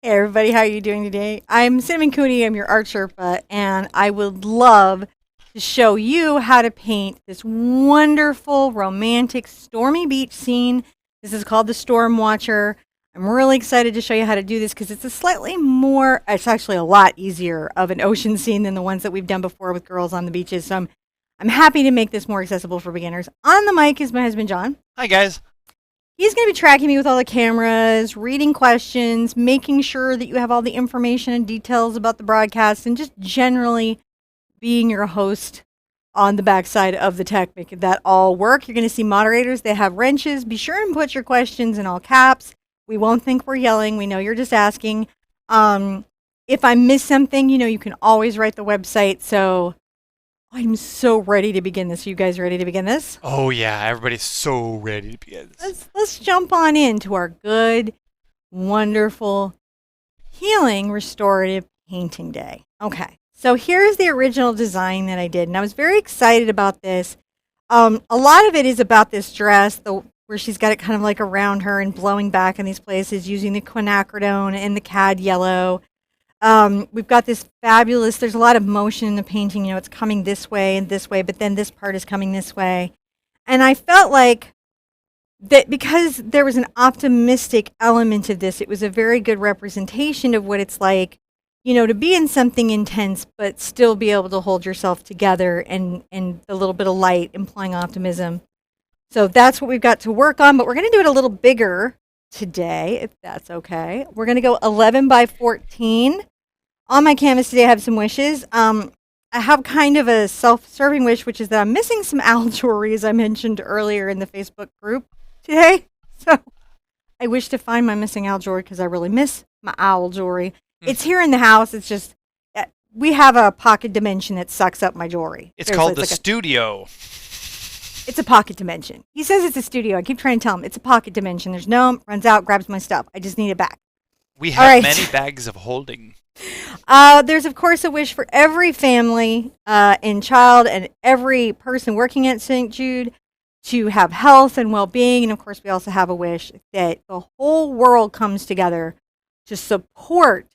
Hey everybody, how are you doing today? I'm Cinnamon Cooney, I'm your art Sherpa, and I would love to show you how to paint this wonderful, romantic, stormy beach scene. This is called the Storm Watcher. I'm really excited to show you how to do this because it's it's actually a lot easier of an ocean scene than the ones that we've done before with girls on the beaches. So I'm happy to make this more accessible for beginners. On the mic is my husband, John. Hi, guys. He's going to be tracking me with all the cameras, reading questions, making sure that you have all the information and details about the broadcast, and just generally being your host on the backside of the tech, making that all work. You're going to see moderators. They have wrenches. Be sure and put your questions in all caps. We won't think we're yelling. We know you're just asking. If I miss something, you can always write the website. So I'm so ready to begin this. Are you guys ready to begin this? Oh, yeah. Everybody's so ready to begin this. Let's jump on into our good, wonderful, healing, restorative painting day. Okay, so here's the original design that I did, and I was very excited about this. A lot of it is about this dress, where she's got it kind of like around her and blowing back in these places using the quinacridone and the cad yellow. We've got this fabulous, there's a lot of motion in the painting, it's coming this way and this way, but then this part is coming this way. And I felt like that because there was an optimistic element of this, it was a very good representation of what it's like, to be in something intense, but still be able to hold yourself together and a little bit of light implying optimism. So that's what we've got to work on, but we're going to do it a little bigger today, if that's okay. We're going to go 11 by 14. On my canvas today, I have some wishes. I have kind of a self-serving wish, which is that I'm missing some owl jewelry, as I mentioned earlier in the Facebook group today. So I wish to find my missing owl jewelry because I really miss my owl jewelry. It's here in the house. It's just, we have a pocket dimension that sucks up my jewelry. It's called the studio. It's a pocket dimension. He says it's a studio. I keep trying to tell him it's a pocket dimension. There's no, runs out, grabs my stuff. I just need it back. We have many bags of holding. There's, of course, a wish for every family and child and every person working at St. Jude to have health and well-being. And, of course, we also have a wish that the whole world comes together to support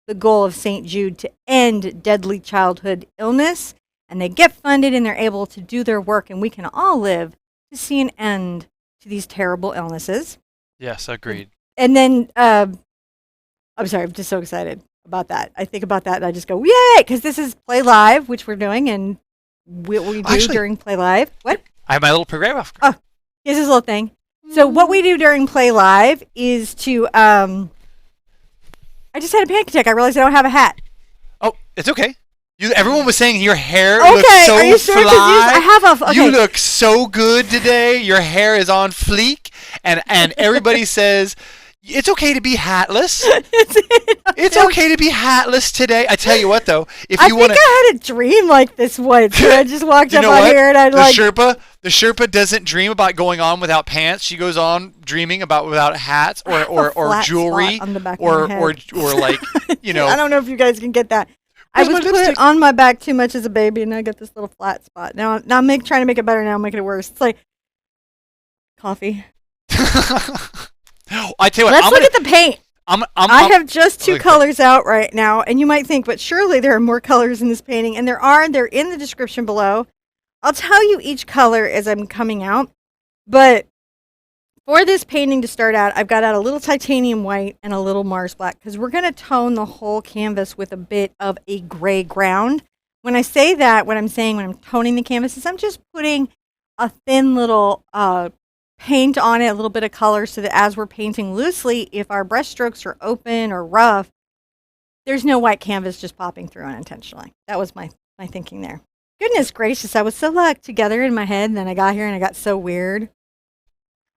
the goal of St. Jude to end deadly childhood illness. And they get funded and they're able to do their work. And we can all live to see an end to these terrible illnesses. Yes, agreed. And then, I'm sorry, I'm just so excited about that. I think about that and I just go, yay! Because this is Play Live, which we're doing, and what we do during Play Live. What? I have my little program off. Oh, here's this little thing. So what we do during Play Live is to, I just had a panic attack. I realized I don't have a hat. Oh, it's okay. Everyone was saying your hair looks so are you sure? fly. I have a. Okay. You look so good today. Your hair is on fleek, and everybody says it's okay to be hatless. It's okay to be hatless today. I tell you what, though, if you want to, I had a dream like this once. I just walked up on here and the Sherpa doesn't dream about going on without pants. She goes on dreaming about without hats or jewelry on the back or of my head. or like I don't know if you guys can get that. I was put on my back too much as a baby, and I got this little flat spot. Now I'm trying to make it better. Now I'm making it worse. It's like coffee. I tell you what. Let's look at the paint. I have just two colors out right now, and you might think, but surely there are more colors in this painting, and there are. They're in the description below. I'll tell you each color as I'm coming out, but for this painting to start out, I've got out a little titanium white and a little Mars black because we're going to tone the whole canvas with a bit of a gray ground. When I say that, what I'm saying when I'm toning the canvas is I'm just putting a thin little paint on it, a little bit of color, so that as we're painting loosely, if our brush strokes are open or rough, there's no white canvas just popping through unintentionally. That was my thinking there. Goodness gracious, I was so together in my head, and then I got here and I got so weird.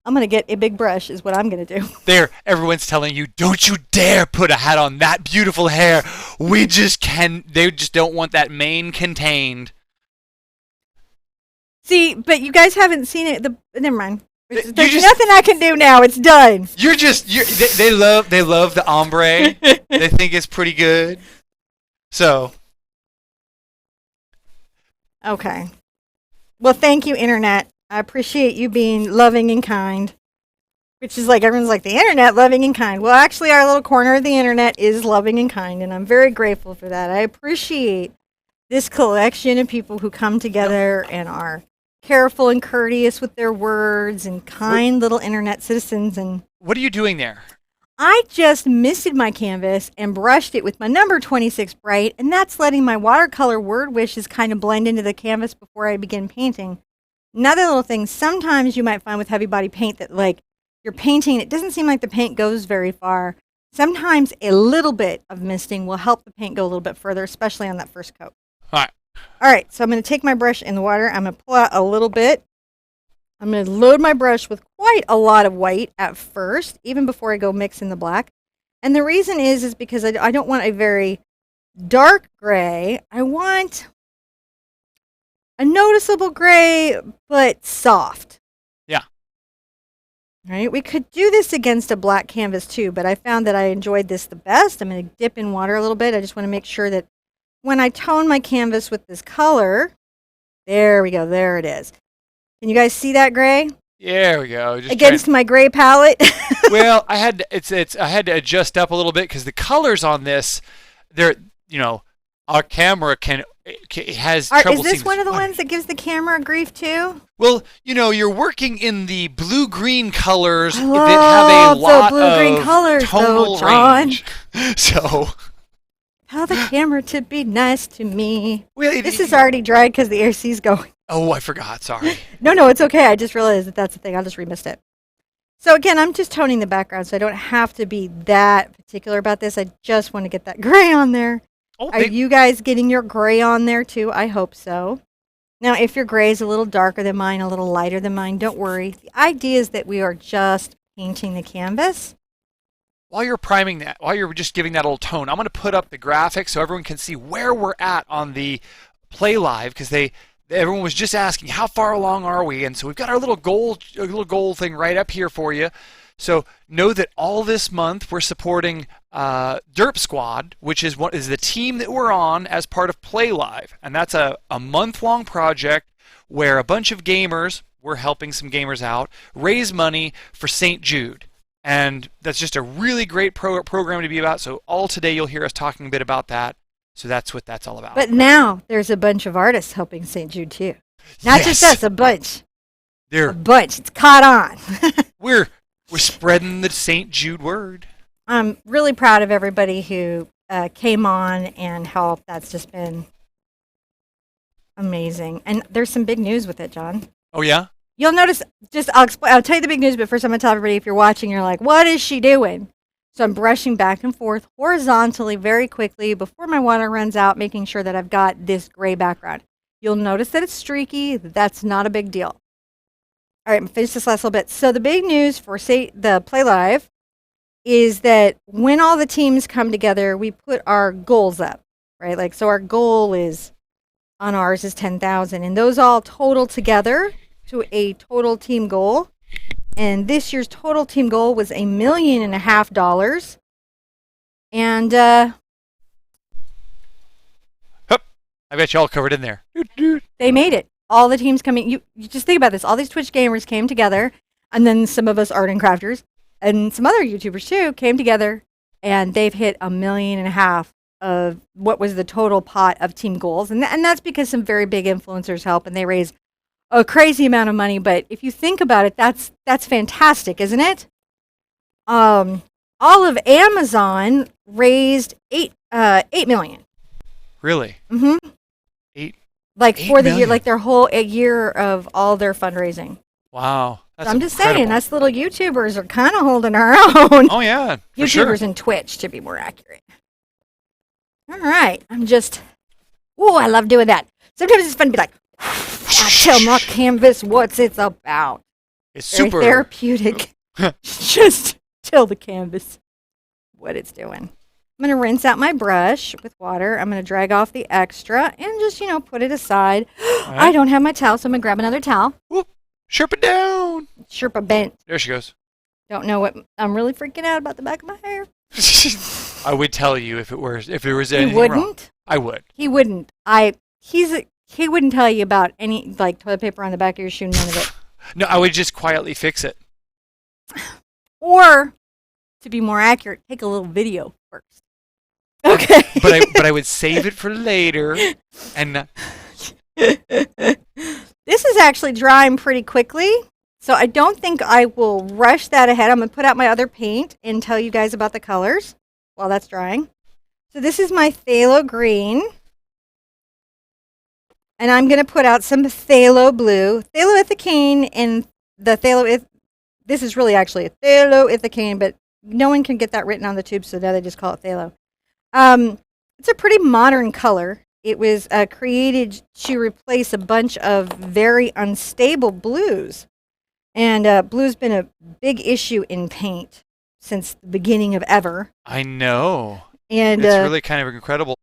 I'm going to get a big brush is what I'm going to do. There, everyone's telling you, don't you dare put a hat on that beautiful hair. They just don't want that mane contained. See, but you guys haven't seen it. Never mind. There's nothing I can do now. It's done. They love the ombre. They think it's pretty good. So. Okay. Well, thank you, Internet. I appreciate you being loving and kind. which is like everyone's like, the internet, loving and kind. Well, actually, our little corner of the internet is loving and kind, and I'm very grateful for that. I appreciate this collection of people who come together and are careful and courteous with their words and kind little internet citizens. And what are you doing there? I just misted my canvas and brushed it with my number 26 Bright, and that's letting my watercolor word wishes kind of blend into the canvas before I begin painting. Another little thing, sometimes you might find with heavy body paint that like you're painting, it doesn't seem like the paint goes very far. Sometimes a little bit of misting will help the paint go a little bit further, especially on that first coat. All right, so I'm going to take my brush in the water. I'm going to pull out a little bit. I'm going to load my brush with quite a lot of white at first, even before I go mix in the black. And the reason is because I don't want a very dark gray. I want a noticeable gray, but soft. Yeah. Right? We could do this against a black canvas too, but I found that I enjoyed this the best. I'm going to dip in water a little bit. I just want to make sure that when I tone my canvas with this color, there we go, there it is. Can you guys see that gray? There we go. Just against my gray palette. Well, I had to adjust up a little bit because the colors on this, they're our camera has trouble. Is this one of the ones that gives the camera grief too? Well, you're working in the blue-green colors that have a lot blue-green of colors, tonal range. So tell the camera to be nice to me. Well, this is already dried because the AC's going. Oh, I forgot. Sorry. No, it's okay. I just realized that that's the thing. I'll just remissed it. So again, I'm just toning the background, so I don't have to be that particular about this. I just want to get that gray on there. Oh, Are you guys getting your gray on there too? I hope so. Now, if your gray is a little darker than mine, a little lighter than mine, don't worry. The idea is that we are just painting the canvas. While you're priming that, while you're just giving that little tone, I'm going to put up the graphic so everyone can see where we're at on the Play Live, because everyone was just asking how far along are we, and so we've got our little goal thing right up here for you. So know that all this month we're supporting Derp Squad, which is the team that we're on as part of Play Live, and that's a month-long project where a bunch of gamers, we're helping some gamers out, raise money for St. Jude. And that's just a really great program to be about. So all today you'll hear us talking a bit about that. So that's what that's all about. But now there's a bunch of artists helping St. Jude too. Not just us, a bunch. A bunch. It's caught on. We're spreading the St. Jude word. I'm really proud of everybody who came on and helped. That's just been amazing. And there's some big news with it, John. Oh, yeah? You'll notice, I'll tell you the big news, but first I'm going to tell everybody, if you're watching, you're like, what is she doing? So I'm brushing back and forth horizontally very quickly before my water runs out, making sure that I've got this gray background. You'll notice that it's streaky. That's not a big deal. All right, I'm going to finish this last little bit. So the big news for the Play Live is that when all the teams come together, we put our goals up, right? Like, so our goal is, on ours is 10,000, and those all total together to a total team goal. And this year's total team goal was $1.5 million. And I bet you all covered in there. They made it. All the teams coming. You just think about this. All these Twitch gamers came together, and then some of us art and crafters, and some other YouTubers too came together, and they've hit $1.5 million of what was the total pot of team goals. And that's because some very big influencers help, and they raise a crazy amount of money. But if you think about it, that's fantastic, isn't it? All of Amazon raised $8 million. Really? Mm-hmm. Like for the year, like their whole year of all their fundraising. Wow. That's I'm just saying, us little YouTubers are kind of holding our own. Oh, yeah. YouTubers and Twitch, to be more accurate. All right. I love doing that. Sometimes it's fun to be like, I tell my canvas what it's about. It's very super therapeutic. Just tell the canvas what it's doing. I'm going to rinse out my brush with water. I'm going to drag off the extra and just, put it aside. Right. I don't have my towel, so I'm going to grab another towel. Whoop. Sherpa down. Sherpa bent. There she goes. Don't know what. I'm really freaking out about the back of my hair. I would tell you if it was anything He wouldn't? wrong. I would. He wouldn't. He wouldn't tell you about any, like, toilet paper on the back of your shoe, none of it. No, I would just quietly fix it. Or, to be more accurate, take a little video first. Okay. But I would save it for later. And this is actually drying pretty quickly, so I don't think I will rush that ahead. I'm going to put out my other paint and tell you guys about the colors while that's drying. So this is my phthalo green. And I'm going to put out some phthalo blue. Phthaloethicane and the this is really actually a phthaloethicane, but no one can get that written on the tube, so now they just call it phthalo. It's a pretty modern color. It was created to replace a bunch of very unstable blues. And blue's been a big issue in paint since the beginning of ever. I know. And it's really kind of incredible.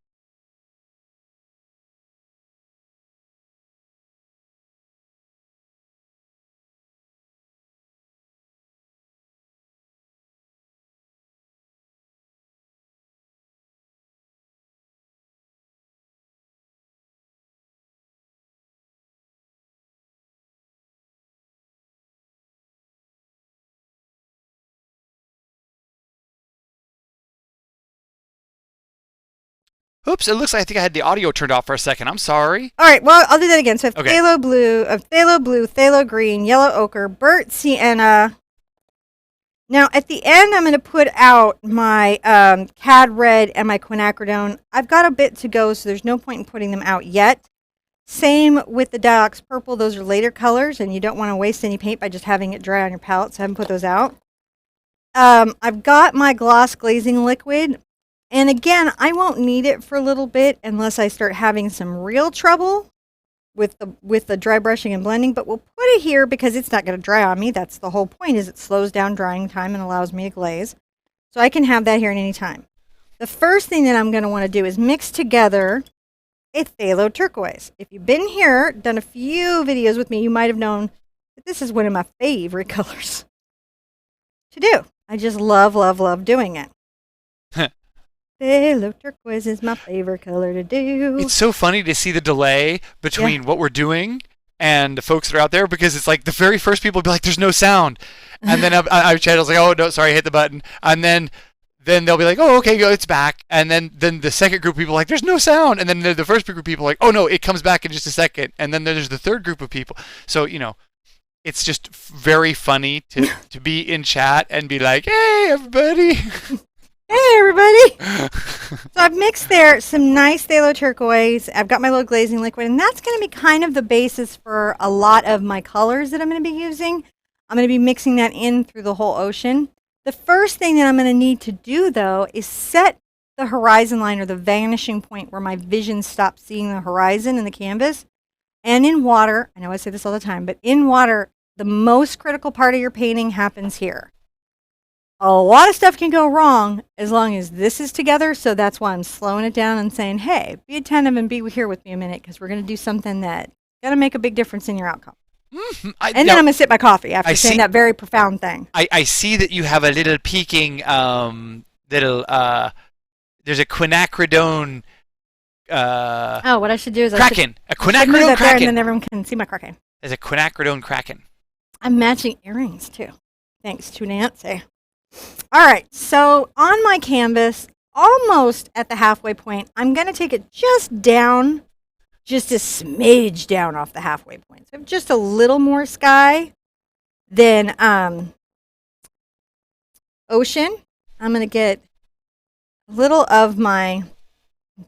Oops, it looks like I think I had the audio turned off for a second. I'm sorry. All right, well, I'll do that again. So Okay. phthalo blue, phthalo green, yellow ochre, burnt sienna. Now, at the end, I'm going to put out my cad red and my quinacridone. I've got a bit to go, so there's no point in putting them out yet. Same with the Diox purple. Those are later colors, and you don't want to waste any paint by just having it dry on your palette, so I haven't put those out. I've got my gloss glazing liquid. And again, I won't need it for a little bit unless I start having some real trouble with the dry brushing and blending, but we'll put it here because it's not going to dry on me. That's the whole point, is it slows down drying time and allows me to glaze. So I can have that here at any time. The first thing that I'm going to want to do is mix together a phthalo turquoise. If you've been here, done a few videos with me, you might have known that this is one of my favorite colors to do. I just love, love, love doing it. Phthalo turquoise is my favorite color to do. It's so funny to see the delay between what we're doing and the folks that are out there, because it's like the very first people will be like, there's no sound. And then our channel's like, oh, no, sorry, I hit the button. And then they'll be like, oh, okay, go, it's back. And then the second group of people are like, there's no sound. And then the first group of people are like, oh, no, it comes back in just a second. And then there's the third group of people. So, it's just very funny to be in chat and be like, hey, everybody. Hey, everybody. So I've mixed there some nice phthalo turquoise. I've got my little glazing liquid, and that's going to be kind of the basis for a lot of my colors that I'm going to be using. I'm going to be mixing that in through the whole ocean. The first thing that I'm going to need to do, though, is set the horizon line, or the vanishing point where my vision stops seeing the horizon in the canvas. And in water, I know I say this all the time, but in water, the most critical part of your painting happens here. A lot of stuff can go wrong as long as this is together, so that's why I'm slowing it down and saying, hey, be attentive and be here with me a minute, because we're going to do something that's going to make a big difference in your outcome. Then I'm going to sip my coffee after saying that very profound thing. I see that you have a little peeking, there's a quinacridone. What I should do is Kraken. A move quinacridone that there, kraken. and then everyone can see my kraken. There's a quinacridone kraken. I'm matching earrings, too. Thanks to Nancy. All right, so on my canvas, almost at the halfway point, I'm going to take it just down, just a smidge down off the halfway point. So just a little more sky than ocean. I'm going to get a little of my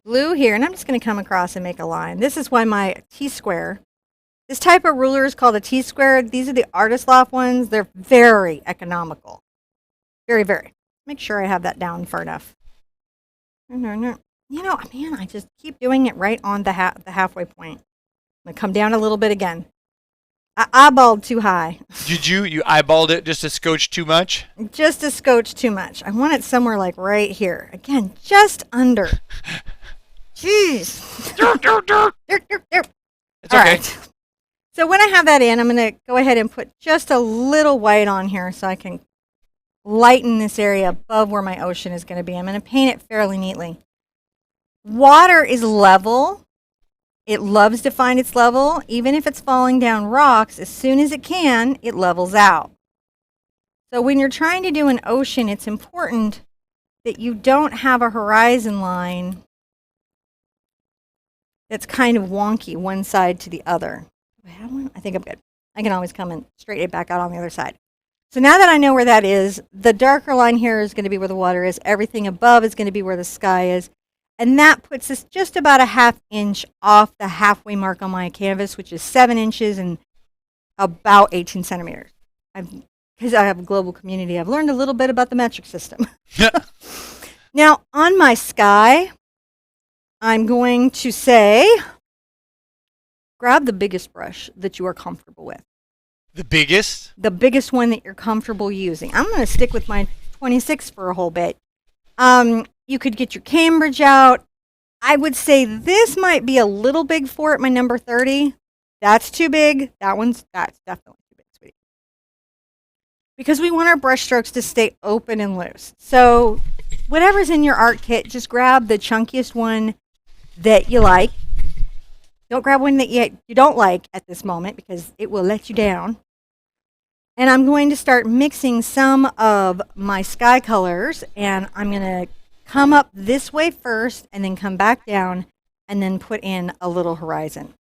blue here, and I'm just going to come across and make a line. This is why my T-square, this type of ruler is called a T-square. These are the Artist Loft ones. They're very economical. Very, very. Make sure I have that down far enough. Man, I just keep doing it right on the halfway point. I'm going to come down a little bit again. I eyeballed too high. Did you eyeballed it just a scotch too much? Just a scotch too much. I want it somewhere like right here. Again, just under. Jeez. It's okay. Right. So when I have that in, I'm going to go ahead and put just a little white on here so I can lighten this area above where my ocean is going to be. I'm going to paint it fairly neatly. Water is level. It loves to find its level. Even if it's falling down rocks, as soon as it can, it levels out. So when you're trying to do an ocean, it's important that you don't have a horizon line that's kind of wonky one side to the other. Do I have one? I think I'm good. I can always come and straighten it back out on the other side. So now that I know where that is, the darker line here is going to be where the water is. Everything above is going to be where the sky is. And that puts us just about a 1/2 inch off the halfway mark on my canvas, which is 7 inches and about 18 centimeters. Because I have a global community, I've learned a little bit about the metric system. Now, on my sky, I'm going to say, grab the biggest brush that you are comfortable with. The biggest? The biggest one that you're comfortable using. I'm going to stick with my 26 for a whole bit. You could get your Cambridge out. I would say this might be a little big for it, my number 30. That's too big. That's definitely too big, sweetie. Because we want our brush strokes to stay open and loose. So whatever's in your art kit, just grab the chunkiest one that you like. Don't grab one that you don't like at this moment because it will let you down. And I'm going to start mixing some of my sky colors, and I'm going to come up this way first and then come back down and then put in a little horizon.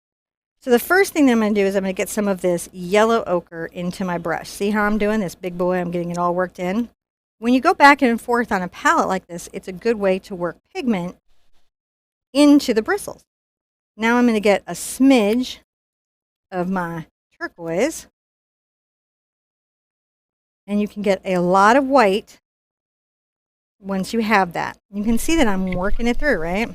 So the first thing that I'm going to do is I'm going to get some of this yellow ochre into my brush. See how I'm doing this big boy? I'm getting it all worked in. When you go back and forth on a palette like this, it's a good way to work pigment into the bristles. Now I'm going to get a smidge of my turquoise. And you can get a lot of white once you have that. You can see that I'm working it through, right?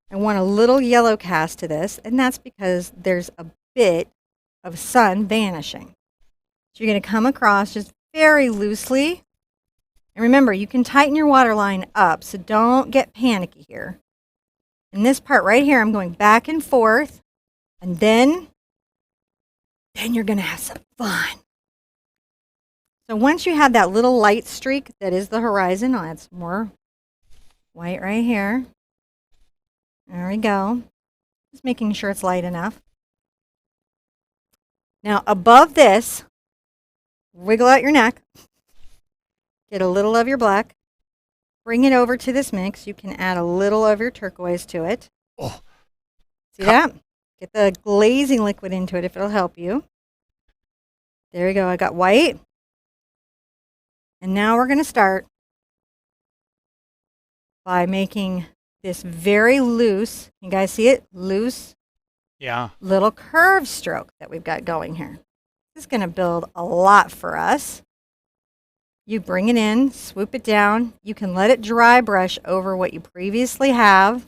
I want a little yellow cast to this, and that's because there's a bit of sun vanishing. So you're going to come across just very loosely. And remember, you can tighten your waterline up, so don't get panicky here. In this part right here, I'm going back and forth, and then you're going to have some fun. So once you have that little light streak that is the horizon, I'll add some more white right here. There we go. Just making sure it's light enough. Now above this, wiggle out your neck. Get a little of your black. Bring it over to this mix. You can add a little of your turquoise to it. Oh. See that? Get the glazing liquid into it if it'll help you. There we go. I got white. And now we're going to start by making this very loose, you guys see it? Loose, yeah, little curve stroke that we've got going here. This is going to build a lot for us. You bring it in, swoop it down. You can let it dry brush over what you previously have.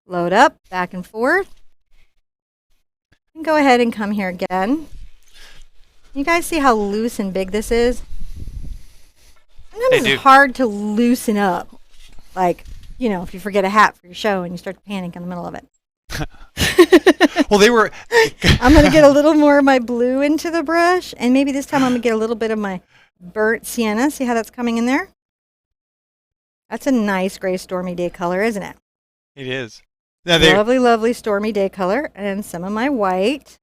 Load up, back and forth. And go ahead and come here again. You guys see how loose and big this is? Sometimes it's hard to loosen up. Like, you know, if you forget a hat for your show and you start to panic in the middle of it. Well, they were... I'm going to get a little more of my blue into the brush. And maybe this time I'm going to get a little bit of my burnt sienna. See how that's coming in there? That's a nice gray stormy day color, isn't it? It is. Now lovely, lovely stormy day color. And some of my white.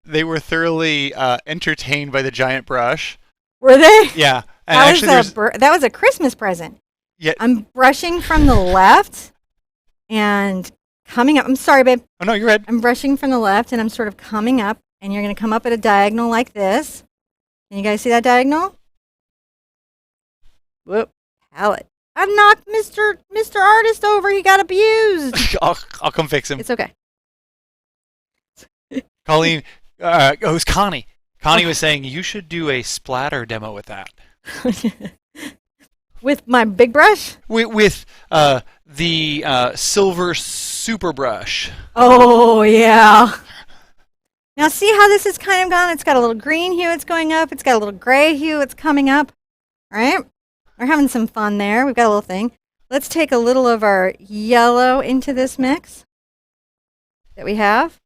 They were thoroughly entertained by the giant brush. Were they? Yeah. And that was a Christmas present. Yeah. I'm brushing from the left and coming up. I'm sorry, babe. Oh, no, you're right. I'm brushing from the left and I'm sort of coming up, and you're going to come up at a diagonal like this. Can you guys see that diagonal? Whoop. Palette. I knocked Mr. Artist over. He got abused. I'll come fix him. It's okay. Colleen, it was Connie. Connie was saying you should do a splatter demo with that. With my big brush? With the silver super brush. Oh, yeah. Now see how this is kind of gone? It's got a little green hue, it's going up. It's got a little gray hue, it's coming up. All right? We're having some fun there. We've got a little thing. Let's take a little of our yellow into this mix that we have.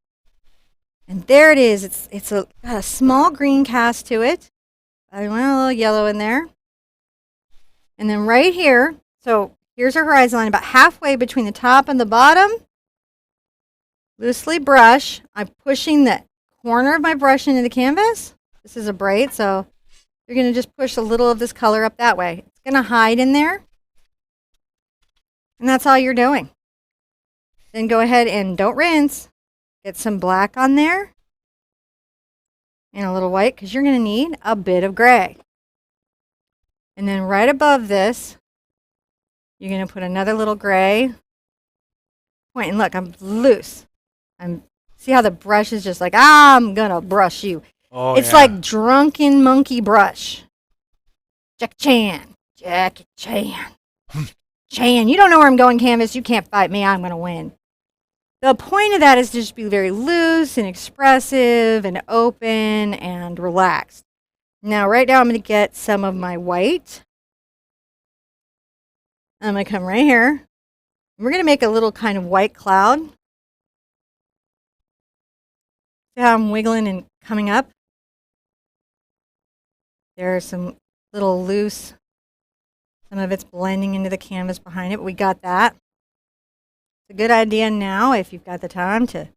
And there it is. It's got a small green cast to it. I want a little yellow in there. And then right here, so here's our horizon line, about halfway between the top and the bottom. Loosely brush. I'm pushing the corner of my brush into the canvas. This is a bright, so you're going to just push a little of this color up that way. It's going to hide in there. And that's all you're doing. Then go ahead and don't rinse. Get some black on there. And a little white, because you're going to need a bit of gray. And then right above this, you're going to put another little gray point. And look, I'm loose. See how the brush is just like, I'm going to brush you. Oh, it's like drunken monkey brush. Jackie Chan. Chan, you don't know where I'm going, canvas. You can't fight me. I'm going to win. The point of that is to just be very loose and expressive and open and relaxed. Now, right now, I'm going to get some of my white. I'm going to come right here. We're going to make a little kind of white cloud. See how I'm wiggling and coming up? There are some little loose, some of it's blending into the canvas behind it, but we got that. It's a good idea now, if you've got the time, to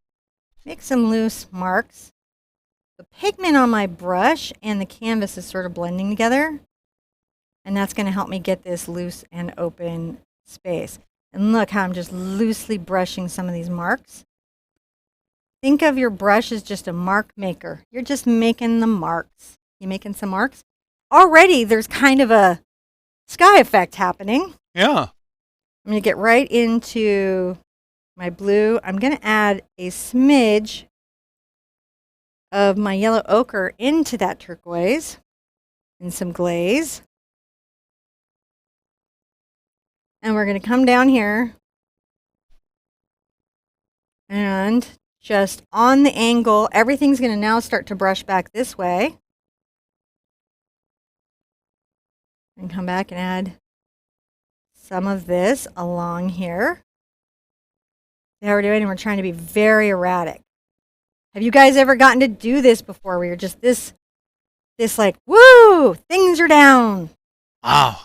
make some loose marks. The pigment on my brush and the canvas is sort of blending together, and that's going to help me get this loose and open space. And look how I'm just loosely brushing some of these marks. Think of your brush as just a mark maker. You're just making the marks. You making some marks? Already there's kind of a sky effect happening. Yeah. I'm going to get right into my blue. I'm going to add a smidge of my yellow ochre into that turquoise and some glaze. And we're going to come down here and just on the angle, everything's going to now start to brush back this way. And come back and add some of this along here. See how we're doing? And we're trying to be very erratic. Have you guys ever gotten to do this before where you're just this like, woo, things are down? Wow.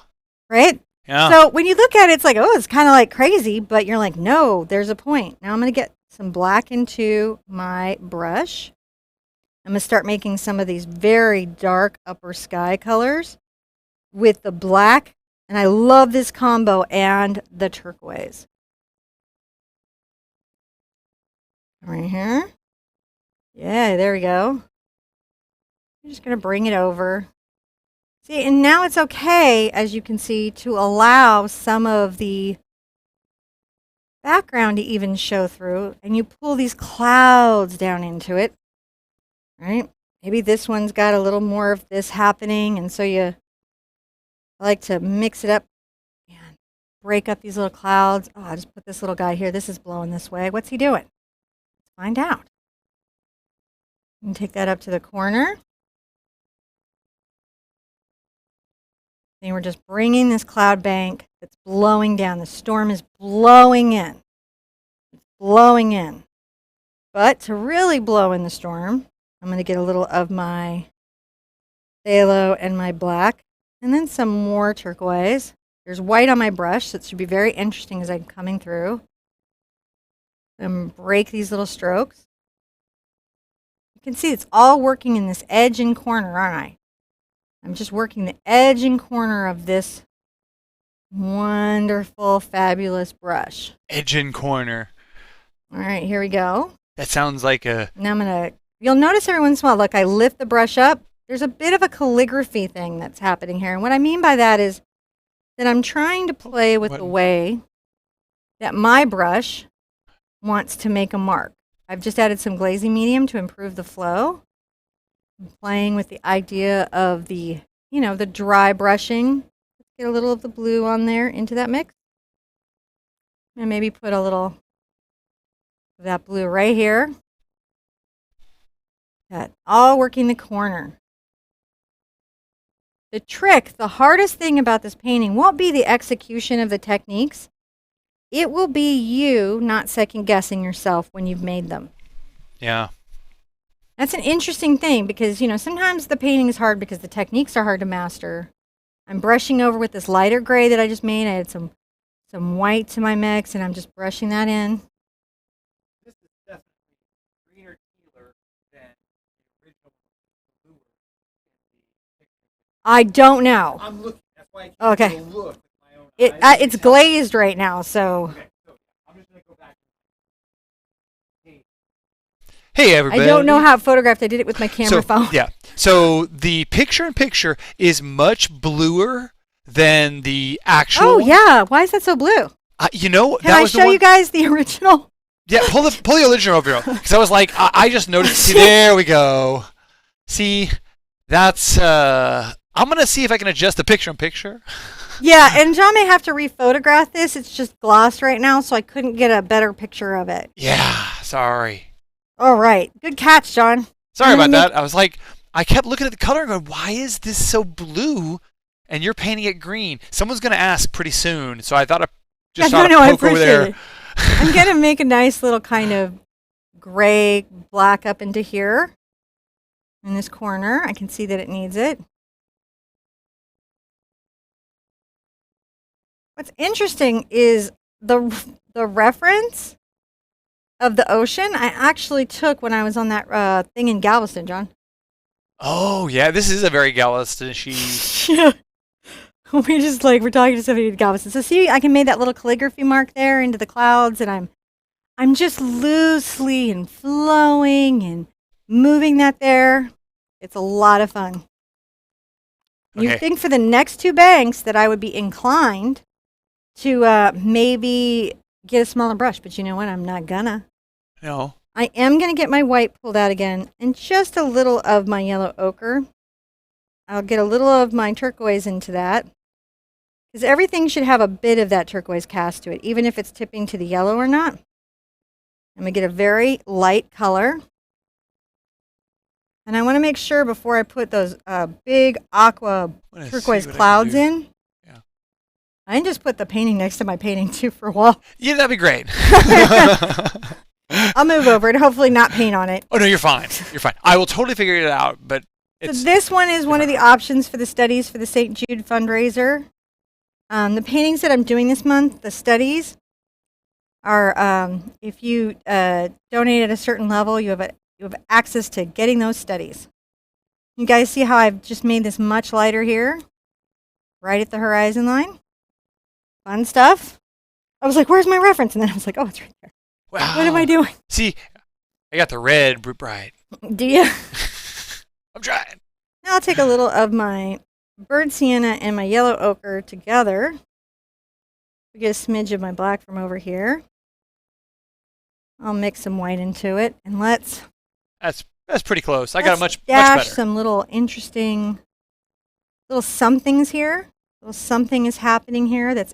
Right? Yeah. So when you look at it, it's like, oh, it's kind of like crazy, but you're like, no, there's a point. Now I'm going to get some black into my brush. I'm going to start making some of these very dark upper sky colors with the black. And I love this combo and the turquoise. Right here. Yeah, there we go. I'm just going to bring it over. See, and now it's okay, as you can see, to allow some of the background to even show through. And you pull these clouds down into it. Right? Maybe this one's got a little more of this happening. And so I like to mix it up and break up these little clouds. Oh, I'll just put this little guy here. This is blowing this way. What's he doing? Let's find out. And take that up to the corner. And we're just bringing this cloud bank that's blowing down. The storm is blowing in. It's blowing in. But to really blow in the storm, I'm going to get a little of my phthalo and my black. And then some more turquoise. There's white on my brush, so it should be very interesting as I'm coming through. And break these little strokes. You can see it's all working in this edge and corner, aren't I? I'm just working the edge and corner of this wonderful, fabulous brush. Edge and corner. All right, here we go. That sounds like a... Now you'll notice every once in a while, look, I lift the brush up. There's a bit of a calligraphy thing that's happening here. And what I mean by that is that I'm trying to play with the way that my brush wants to make a mark. I've just added some glazing medium to improve the flow. I'm playing with the idea of the dry brushing. Let's get a little of the blue on there into that mix. And maybe put a little of that blue right here. That all working the corner. The trick, the hardest thing about this painting won't be the execution of the techniques. It will be you not second guessing yourself when you've made them. Yeah. That's an interesting thing because, sometimes the painting is hard because the techniques are hard to master. I'm brushing over with this lighter gray that I just made. I had some white to my mix, and I'm just brushing that in. This is definitely greener, tealer than the original bluer. I don't know. I'm looking. That's why I can't Okay. look with my own eyes. It's glazed right now, so Okay, so I'm just gonna go back. Hey everybody. I don't know how it photographed. I did it with my camera phone. Yeah. So the picture-in-picture is much bluer than the actual. Oh yeah, why is that so blue? You know, Can that I was show the one. you guys the original? Yeah, pull the original over here. Because I was like, I just noticed. See, there we go. See, that's. I'm gonna see if I can adjust the picture-in-picture. Yeah, and John may have to rephotograph this. It's just glossed right now, so I couldn't get a better picture of it. Yeah, sorry. All right, good catch, John. Sorry about that. I was like, I kept looking at the color and going, why is this so blue? And you're painting it green. Someone's gonna ask pretty soon, so I thought I just I poke appreciate over there. it. I'm gonna make a nice little kind of gray black up into here in this corner. I can see that it needs it. What's interesting is the reference of the ocean I actually took when I was on that thing in Galveston, John. Oh yeah, this is a very Galveston-y. Yeah. We're talking to somebody in Galveston. So see, I can make that little calligraphy mark there into the clouds, and I'm just loosely and flowing and moving that there. It's a lot of fun. Okay. You think for the next two banks that I would be inclined to maybe get a smaller brush, but you know what? I'm not gonna. No. I am gonna get my white pulled out again and just a little of my yellow ochre. I'll get a little of my turquoise into that because everything should have a bit of that turquoise cast to it, even if it's tipping to the yellow or not. I'm gonna get a very light color. And I want to make sure before I put those big aqua turquoise clouds in. Yeah. I can just put the painting next to my painting too for a while. Yeah, that'd be great. I'll move over and hopefully not paint on it. Oh no, you're fine. You're fine. I will totally figure it out. But So this one is one of the options for the studies for the St. Jude fundraiser. The paintings that I'm doing this month, the studies, are if you donate at a certain level, you have access to getting those studies. You guys see how I've just made this much lighter here, right at the horizon line? Fun stuff. I was like, where's my reference? And then I was like, oh, it's right there. wow. What am I doing? See, I got the red bright. Do you? I'm trying. Now I'll take a little of my burnt sienna and my yellow ochre together. We get a smidge of my black from over here. I'll mix some white into it, and let's That's pretty close. I got a much dash better. some little interesting little somethings here. Little something is happening here. That's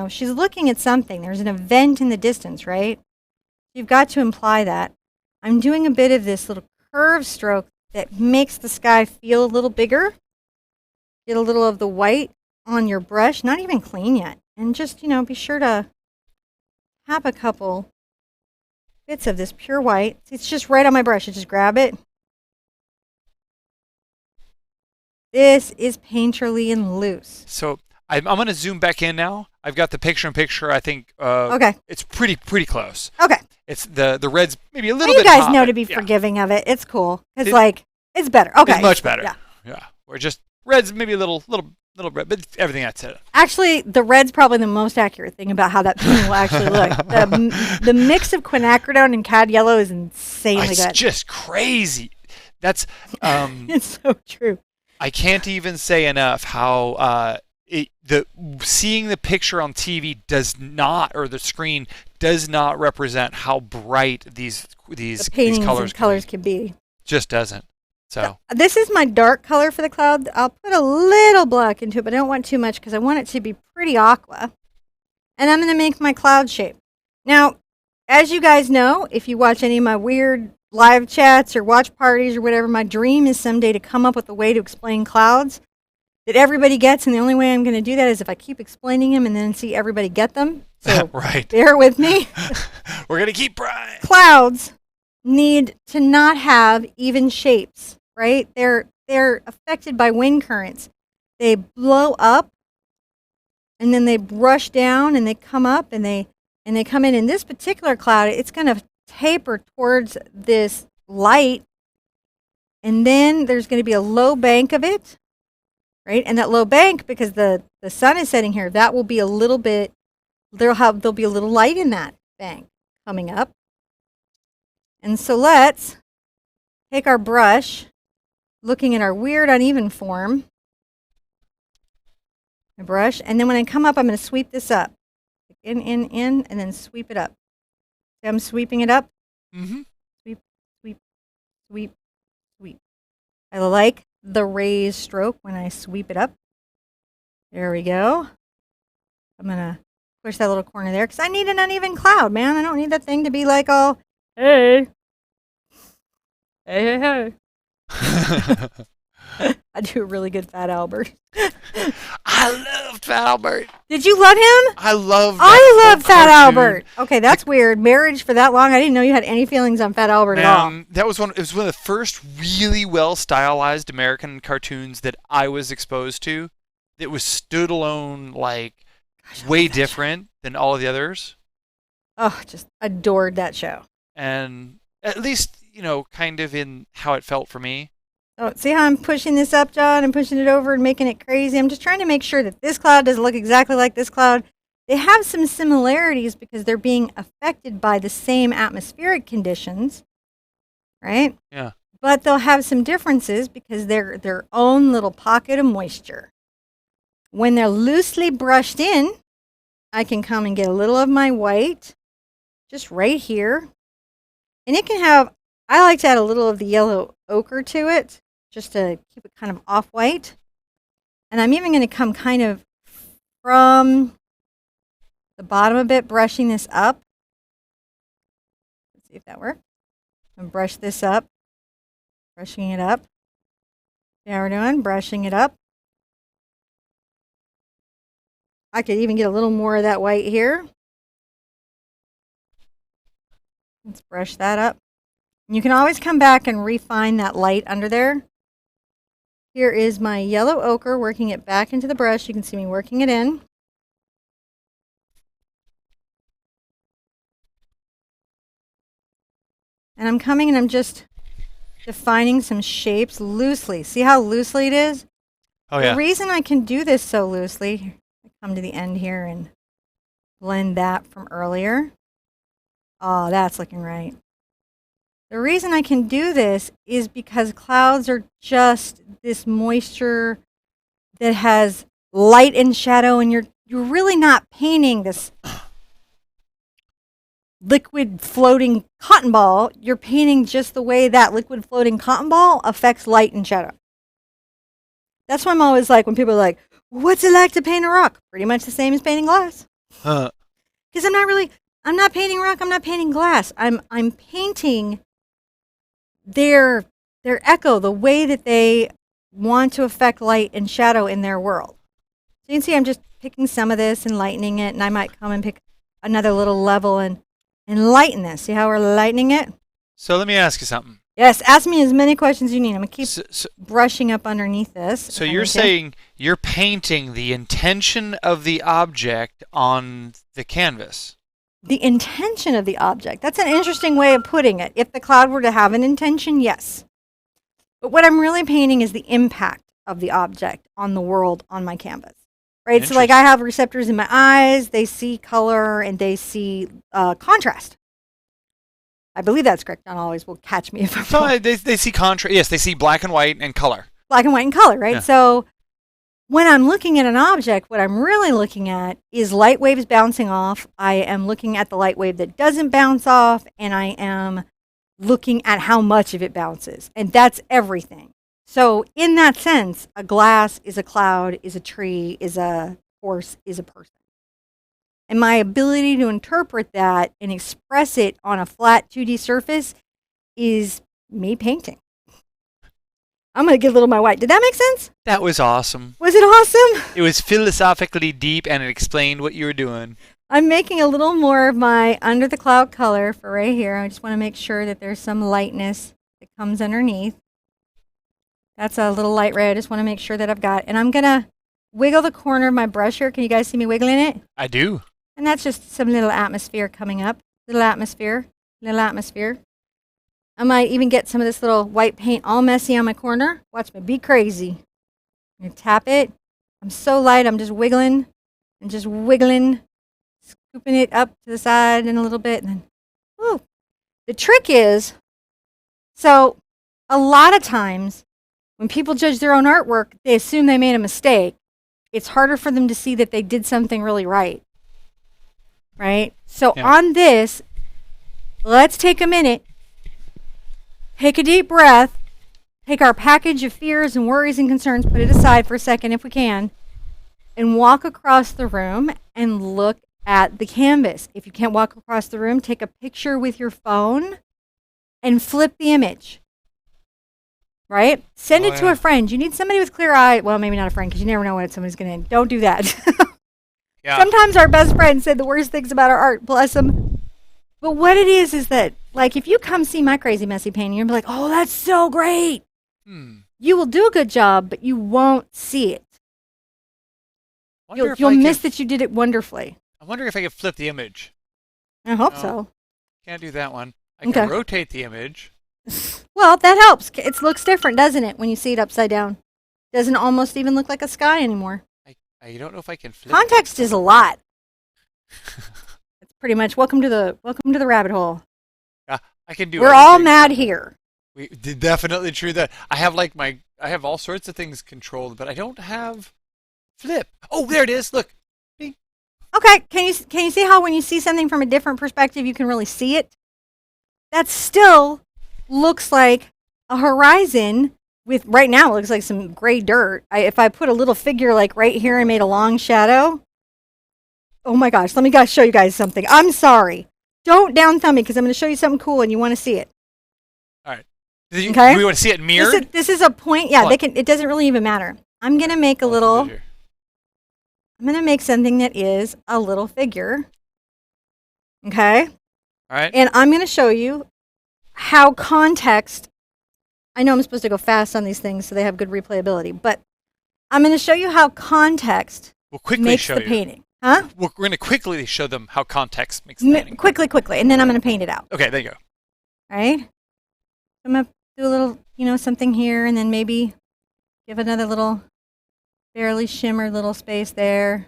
she's looking at something. There's an event in the distance, right? You've got to imply that. I'm doing a bit of this little curve stroke that makes the sky feel a little bigger. Get a little of the white on your brush, not even clean yet. And just, be sure to have a couple bits of this pure white. It's just right on my brush. I just grab it. This is painterly and loose. So I'm going to zoom back in now. I've got the picture-in-picture. I think Okay. it's pretty close. Okay. It's the red's maybe a little Well, bit you guys hot, know but to be yeah. forgiving of it. It's cool. It's it's better. It's Okay. much better. Yeah. Yeah. Or just red's maybe a little red, but everything that's it. Actually, the red's probably the most accurate thing about how that painting will actually look. The mix of quinacridone and cad yellow is insanely It's good. just crazy. That's It's so true. I can't even say enough how seeing the picture on TV does not, or the screen does not represent how bright these The paintings colors and colors can be. just doesn't. So This is my dark color for the cloud. I'll put a little black into it, but I don't want too much because I want it to be pretty aqua. And I'm going to make my cloud shape. Now, as you guys know, if you watch any of my weird live chats or watch parties or whatever, my dream is someday to come up with a way to explain clouds that everybody gets. And the only way I'm going to do that is if I keep explaining them and then see everybody get them. So right. bear with me. We're going to keep trying. Clouds need to not have even shapes, right? They're affected by wind currents. They blow up and then they brush down and they come up and they come in. In this particular cloud, it's going to taper towards this light, and then there's going to be a low bank of it, right? And that low bank, because the sun is setting here, that will be a little bit, there'll be a little light in that bank coming up. And so let's take our brush, looking at our weird uneven form, my brush, and then when I come up, I'm going to sweep this up. In, and then sweep it up. See, I'm sweeping it up. Mm-hmm. Sweep, sweep, sweep, sweep. I like the raised stroke when I sweep it up. There we go. I'm going to push that little corner there because I need an uneven cloud, man. I don't need that thing to be like all, hey. Hey, hey, hey. I do a really good Fat Albert. I loved Fat Albert. Did you love him? I loved Fat Albert. Okay, that's weird. Marriage for that long. I didn't know you had any feelings on Fat Albert at all. That was it was one of the first really well stylized American cartoons that I was exposed to. That was stood alone, like way different than all of the others. Oh, just adored that show. And at least, kind of in how it felt for me. Oh, see how I'm pushing this up, John, and pushing it over and making it crazy? I'm just trying to make sure that this cloud doesn't look exactly like this cloud. They have some similarities because they're being affected by the same atmospheric conditions, right? Yeah. But they'll have some differences because they're their own little pocket of moisture. When they're loosely brushed in, I can come and get a little of my white just right here. And it can have, I like to add a little of the yellow ochre to it, just to keep it kind of off-white. And I'm even going to come kind of from the bottom a bit, brushing this up. Let's see if that works. And brush this up, brushing it up. See how we're doing? Brushing it up. I could even get a little more of that white here. Let's brush that up. And you can always come back and refine that light under there. Here is my yellow ochre, working it back into the brush. You can see me working it in. And I'm coming and I'm just defining some shapes loosely. See how loosely it is? Oh, yeah. The reason I can do this so loosely, I come to the end here and blend that from earlier. Oh, that's looking right. The reason I can do this is because clouds are just this moisture that has light and shadow, and you're really not painting this liquid floating cotton ball. You're painting just the way that liquid floating cotton ball affects light and shadow. That's why I'm always like, when people are like, what's it like to paint a rock? Pretty much the same as painting glass. Because I'm not painting rock, I'm not painting glass. I'm painting their echo, the way that they want to affect light and shadow in their world. So you can see I'm just picking some of this and lightening it, and I might come and pick another little level and lighten this. See how we're lightening it? So let me ask you something. Yes, ask me as many questions as you need. I'm going to keep brushing up underneath this. So you're saying you're painting the intention of the object on the canvas. The intention of the object. That's an interesting way of putting it. If the cloud were to have an intention, yes. But what I'm really painting is the impact of the object on the world on my canvas. Right? So like I have receptors in my eyes, they see color and they see contrast. I believe that's correct. Not always will catch me if I'm wrong. They see contrast. Yes, they see black and white and color. Black and white and color, right? Yeah. So when I'm looking at an object, what I'm really looking at is light waves bouncing off. I am looking at the light wave that doesn't bounce off, and I am looking at how much of it bounces. And that's everything. So in that sense, a glass is a cloud, is a tree, is a horse, is a person. And my ability to interpret that and express it on a flat 2D surface is me painting. I'm going to get a little of my white. Did that make sense? That was awesome. Was it awesome? It was philosophically deep, and it explained what you were doing. I'm making a little more of my under the cloud color for right here. I just want to make sure that there's some lightness that comes underneath. That's a little light red. I just want to make sure that I've got. And I'm going to wiggle the corner of my brush here. Can you guys see me wiggling it? I do. And that's just some little atmosphere coming up. Little atmosphere. Little atmosphere. I might even get some of this little white paint all messy on my corner. Watch me be crazy. You tap it. I'm so light, I'm just wiggling and just wiggling, scooping it up to the side and a little bit. And then, woo. The trick is, so a lot of times when people judge their own artwork, they assume they made a mistake. It's harder for them to see that they did something really right. Right? So on this, let's take a minute, take a deep breath, take our package of fears and worries and concerns, put it aside for a second if we can, and walk across the room and look at the canvas. If you can't walk across the room, take a picture with your phone and flip the image. Right? Send it to a friend. You need somebody with clear eyes. Well, maybe not a friend because you never know when somebody's going to. Don't do that. Sometimes our best friend said the worst things about our art. Bless them. But what it is that, like, if you come see my crazy messy painting, you'll be like, oh, that's so great. You will do a good job, but you won't see it. You'll miss that you did it wonderfully. I wonder if I could flip the image. I hope so. Can't do that one. I can rotate the image. Well, that helps. It looks different, doesn't it, when you see it upside down? Doesn't almost even look like a sky anymore. I don't know if I can flip. Context is a lot. It's pretty much welcome to the rabbit hole. Yeah, I can do. We're all mad here. We definitely true that. I have all sorts of things controlled, but I don't have flip. Oh, there it is. Look. Bing. Okay, can you see how when you see something from a different perspective, you can really see it? That still looks like a horizon with, right now, it looks like some gray dirt. If I put a little figure like right here and made a long shadow, oh my gosh, let me show you guys something. I'm sorry. Don't down thumb me because I'm going to show you something cool and you want to see it. All right. Okay. Do we want to see it mirrored? This is a point. Yeah, it doesn't really even matter. I'm going to make I'm going to make something that is a little figure. Okay? All right. And I'm going to show you how context, I know I'm supposed to go fast on these things so they have good replayability, but I'm going to show you how context makes the painting. Huh? We're going to quickly show them how context makes the painting. Quickly, and then I'm going to paint it out. Okay, there you go. All right? I'm going to do a little, something here, and then maybe give another little barely shimmered little space there.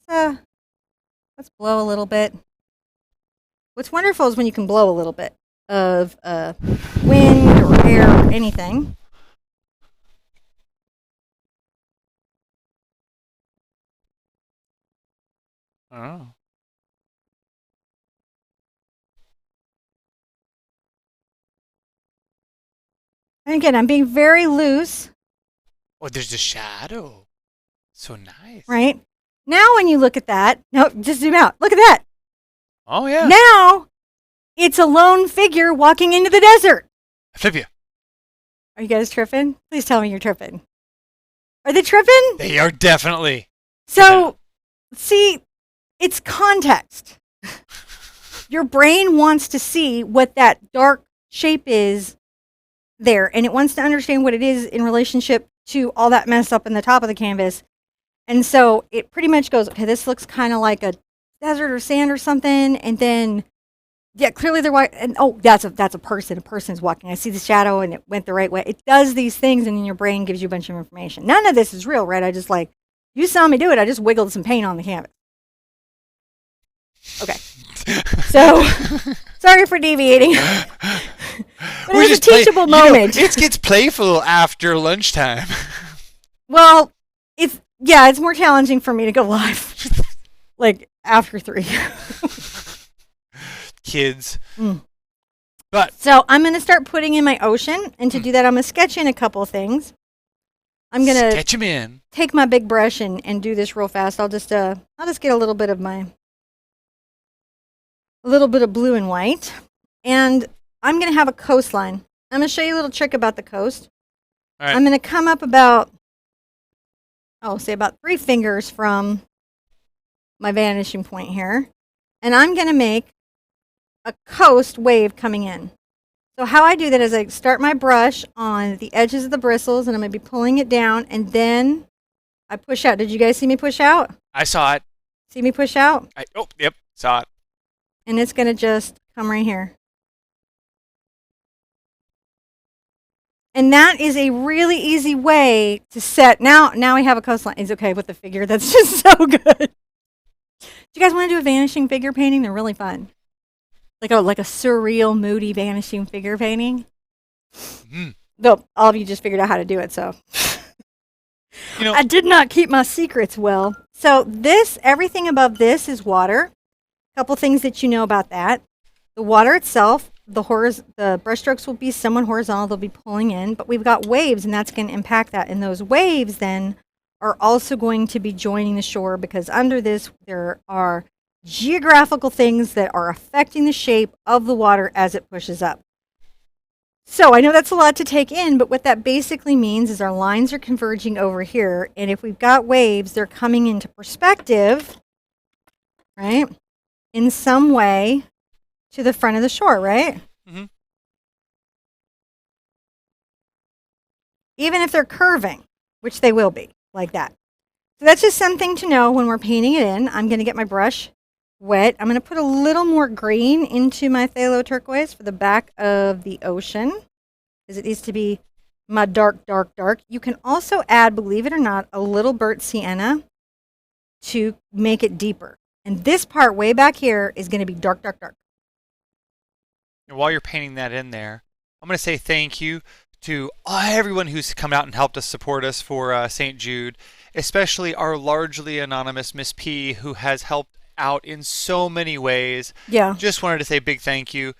Let's blow a little bit. What's wonderful is when you can blow a little bit of wind or air or anything. Oh. And again, I'm being very loose. Oh, there's a shadow. So nice. Right? Now when you look at that, no, just zoom out. Look at that. Oh, yeah. Now it's a lone figure walking into the desert. I flip you. Are you guys tripping? Please tell me you're tripping. Are they tripping? They are definitely. So, see, it's context. Your brain wants to see what that dark shape is there, and it wants to understand what it is in relationship to all that mess up in the top of the canvas. And so it pretty much goes, okay, this looks kind of like a desert or sand or something, and then, yeah, clearly they're white, and oh, that's a person. A person's walking. I see the shadow, and it went the right way. It does these things, and then your brain gives you a bunch of information. None of this is real, right? I just you saw me do it. I just wiggled some paint on the canvas. Okay. So, sorry for deviating. But it was a teachable moment. It gets playful after lunchtime. Well, it's more challenging for me to go live, like after 3. Kids. But so I'm going to start putting in my ocean, and to do that, I'm going to sketch in a couple of things. I'm going to sketch them in. Take my big brush and do this real fast. I'll just get a little bit of blue and white, and I'm going to have a coastline. I'm going to show you a little trick about the coast. All right. I'm going to come up about 3 fingers from my vanishing point here, and I'm going to make a coast wave coming in. So how I do that is I start my brush on the edges of the bristles, and I'm going to be pulling it down, and then I push out. Did you guys see me push out? I saw it. See me push out? Yep, saw it. And it's going to just come right here. And that is a really easy way to set. Now we have a coastline. Is okay with the figure. That's just so good. Do you guys want to do a vanishing figure painting? They're really fun. Like a surreal, moody vanishing figure painting. Mm. Though all of you just figured out how to do it, so I did not keep my secrets well. So everything above this is water. A couple things that you know about that. The water itself, the brushstrokes will be somewhat horizontal. They'll be pulling in, but we've got waves, and that's going to impact that. And those waves then are also going to be joining the shore, because under this there are geographical things that are affecting the shape of the water as it pushes up. So I know that's a lot to take in, but what that basically means is our lines are converging over here, and if we've got waves, they're coming into perspective, right, in some way to the front of the shore, right? Mm-hmm. Even if they're curving, which they will be, like that. So that's just something to know when we're painting it in. I'm going to get my brush wet. I'm going to put a little more green into my phthalo turquoise for the back of the ocean, because it needs to be my dark, dark, dark. You can also add, believe it or not, a little burnt sienna to make it deeper. And this part way back here is going to be dark, dark, dark. And while you're painting that in there, I'm going to say thank you to everyone who's come out and helped us support us for St. Jude, especially our largely anonymous Miss P, who has helped out in so many ways. Yeah. Just wanted to say big thank you.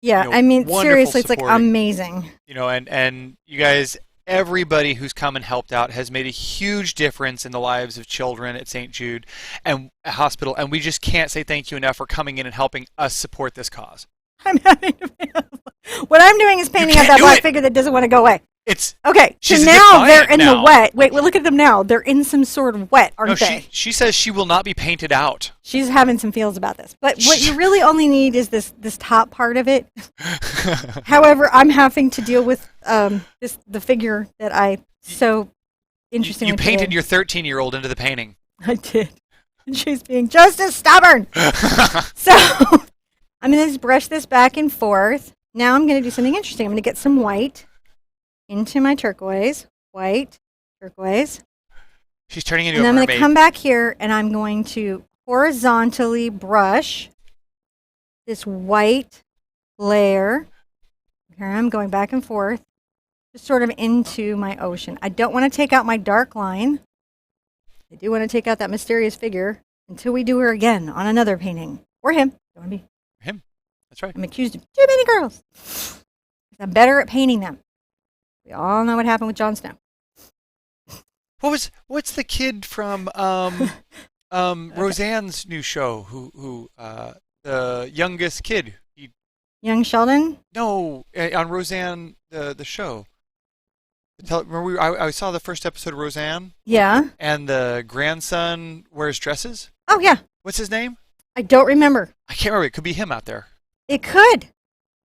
Yeah, I mean, seriously, it's like amazing. And you guys, everybody who's come and helped out has made a huge difference in the lives of children at St. Jude and Hospital, and we just can't say thank you enough for coming in and helping us support this cause. I'm having what I'm doing is painting up that black figure that doesn't want to go away. It's okay. So now they're in the wet. Wait, well, look at them now. They're in some sort of wet, aren't they? She says she will not be painted out. She's having some feels about this. But what you really only need is this top part of it. However, I'm having to deal with the figure that I so interestingly You painted your 13-year-old into the painting. I did. And she's being just as stubborn. So I'm going to just brush this back and forth. Now I'm going to do something interesting. I'm going to get some white into my turquoise. White, turquoise. She's turning into a mermaid. And I'm going to come back here, and I'm going to horizontally brush this white layer. Here I'm going back and forth, just sort of into my ocean. I don't want to take out my dark line. I do want to take out that mysterious figure until we do her again on another painting. Or him. Don't want to be him. That's right. I'm accused of too many girls. I'm better at painting them. We all know what happened with Jon Snow. What's the kid from Roseanne's new show? Who the youngest kid? Young Sheldon? No, on Roseanne the show. Remember I saw the first episode of Roseanne? Yeah. And the grandson wears dresses? Oh yeah. What's his name? I don't remember. I can't remember. It could be him out there. It could.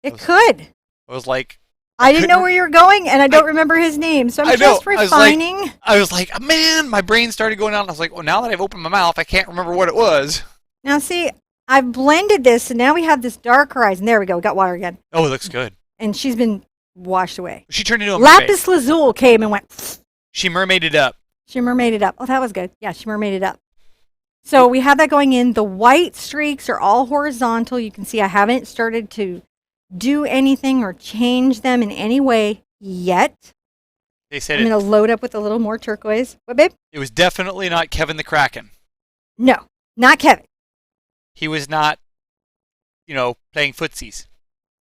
It could. I was like, I didn't know where you were going, and I don't remember his name, so I'm just refining. I was like, man, my brain started going out, and I was like, well, now that I've opened my mouth, I can't remember what it was. Now, see, I've blended this, and now we have this dark horizon. There we go. We got water again. Oh, it looks good. And she's been washed away. She turned into a mermaid. Lapis lazuli came and went. Pfft. She mermaided up. She mermaided up. Oh, that was good. Yeah, she mermaided up. So we have that going in. The white streaks are all horizontal. You can see I haven't started to do anything or change them in any way yet. They said I'm going to load up with a little more turquoise. What, babe? It was definitely not Kevin the Kraken. No, not Kevin. He was not, playing footsies.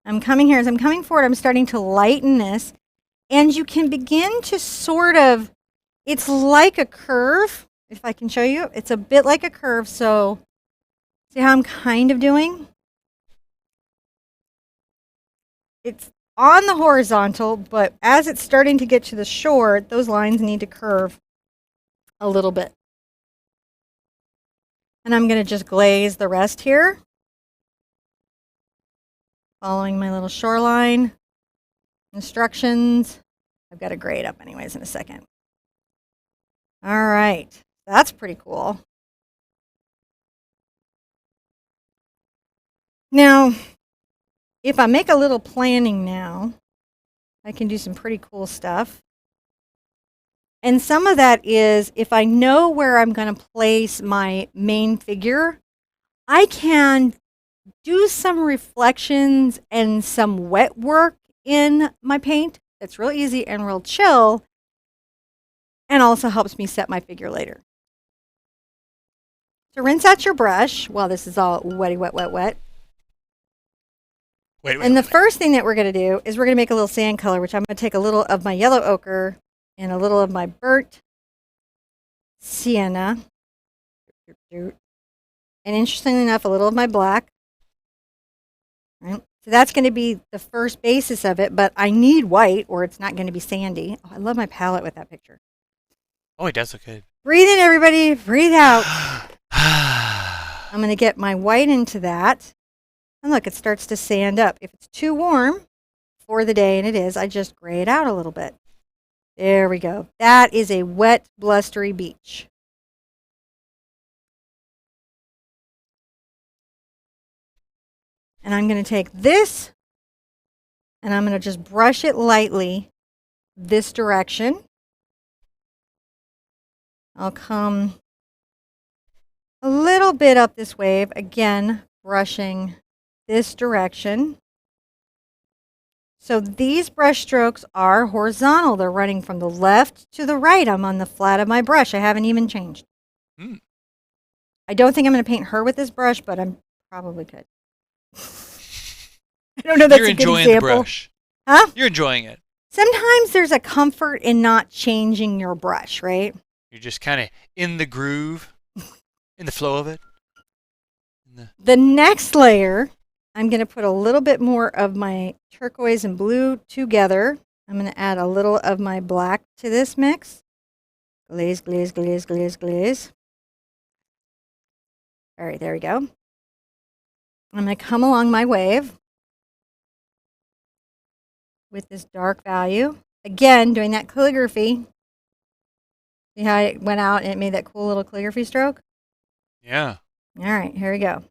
I'm coming here. As I'm coming forward, I'm starting to lighten this. And you can begin to sort of, it's like a curve. If I can show you, it's a bit like a curve. So see how I'm kind of doing? It's on the horizontal, but as it's starting to get to the shore, those lines need to curve a little bit. And I'm going to just glaze the rest here. Following my little shoreline instructions. I've got to grade up anyways in a second. All right. That's pretty cool. Now, if I make a little planning now, I can do some pretty cool stuff. And some of that is if I know where I'm going to place my main figure, I can do some reflections and some wet work in my paint. That's real easy and real chill, and also helps me set my figure later. So rinse out your brush while this is all wetty, wet, wet, wet. Wait. And the first thing that we're going to do is we're going to make a little sand color, which I'm going to take a little of my yellow ochre and a little of my burnt sienna. And interestingly enough, a little of my black. Right? So that's going to be the first basis of it, but I need white or it's not going to be sandy. Oh, I love my palette with that picture. Oh, it does look good. Breathe in, everybody. Breathe out. I'm going to get my white into that. And look, it starts to sand up. If it's too warm for the day, and it is, I just gray it out a little bit. There we go. That is a wet, blustery beach. And I'm going to take this, and I'm going to just brush it lightly this direction. I'll come a little bit up this wave, again, brushing this direction. So these brush strokes are horizontal. They're running from the left to the right. I'm on the flat of my brush. I haven't even changed. I don't think I'm going to paint her with this brush, but I probably could. I don't know if that's You're a good enjoying example. the brush. Huh? You're enjoying it. Sometimes there's a comfort in not changing your brush, right? You're just kind of in the groove, in the flow of it. The next layer, I'm going to put a little bit more of my turquoise and blue together. I'm going to add a little of my black to this mix. Glaze, glaze, glaze, glaze, glaze. All right, there we go. I'm going to come along my wave with this dark value. Again, doing that calligraphy. See how it went out and it made that cool little calligraphy stroke? Yeah. All right, here we go.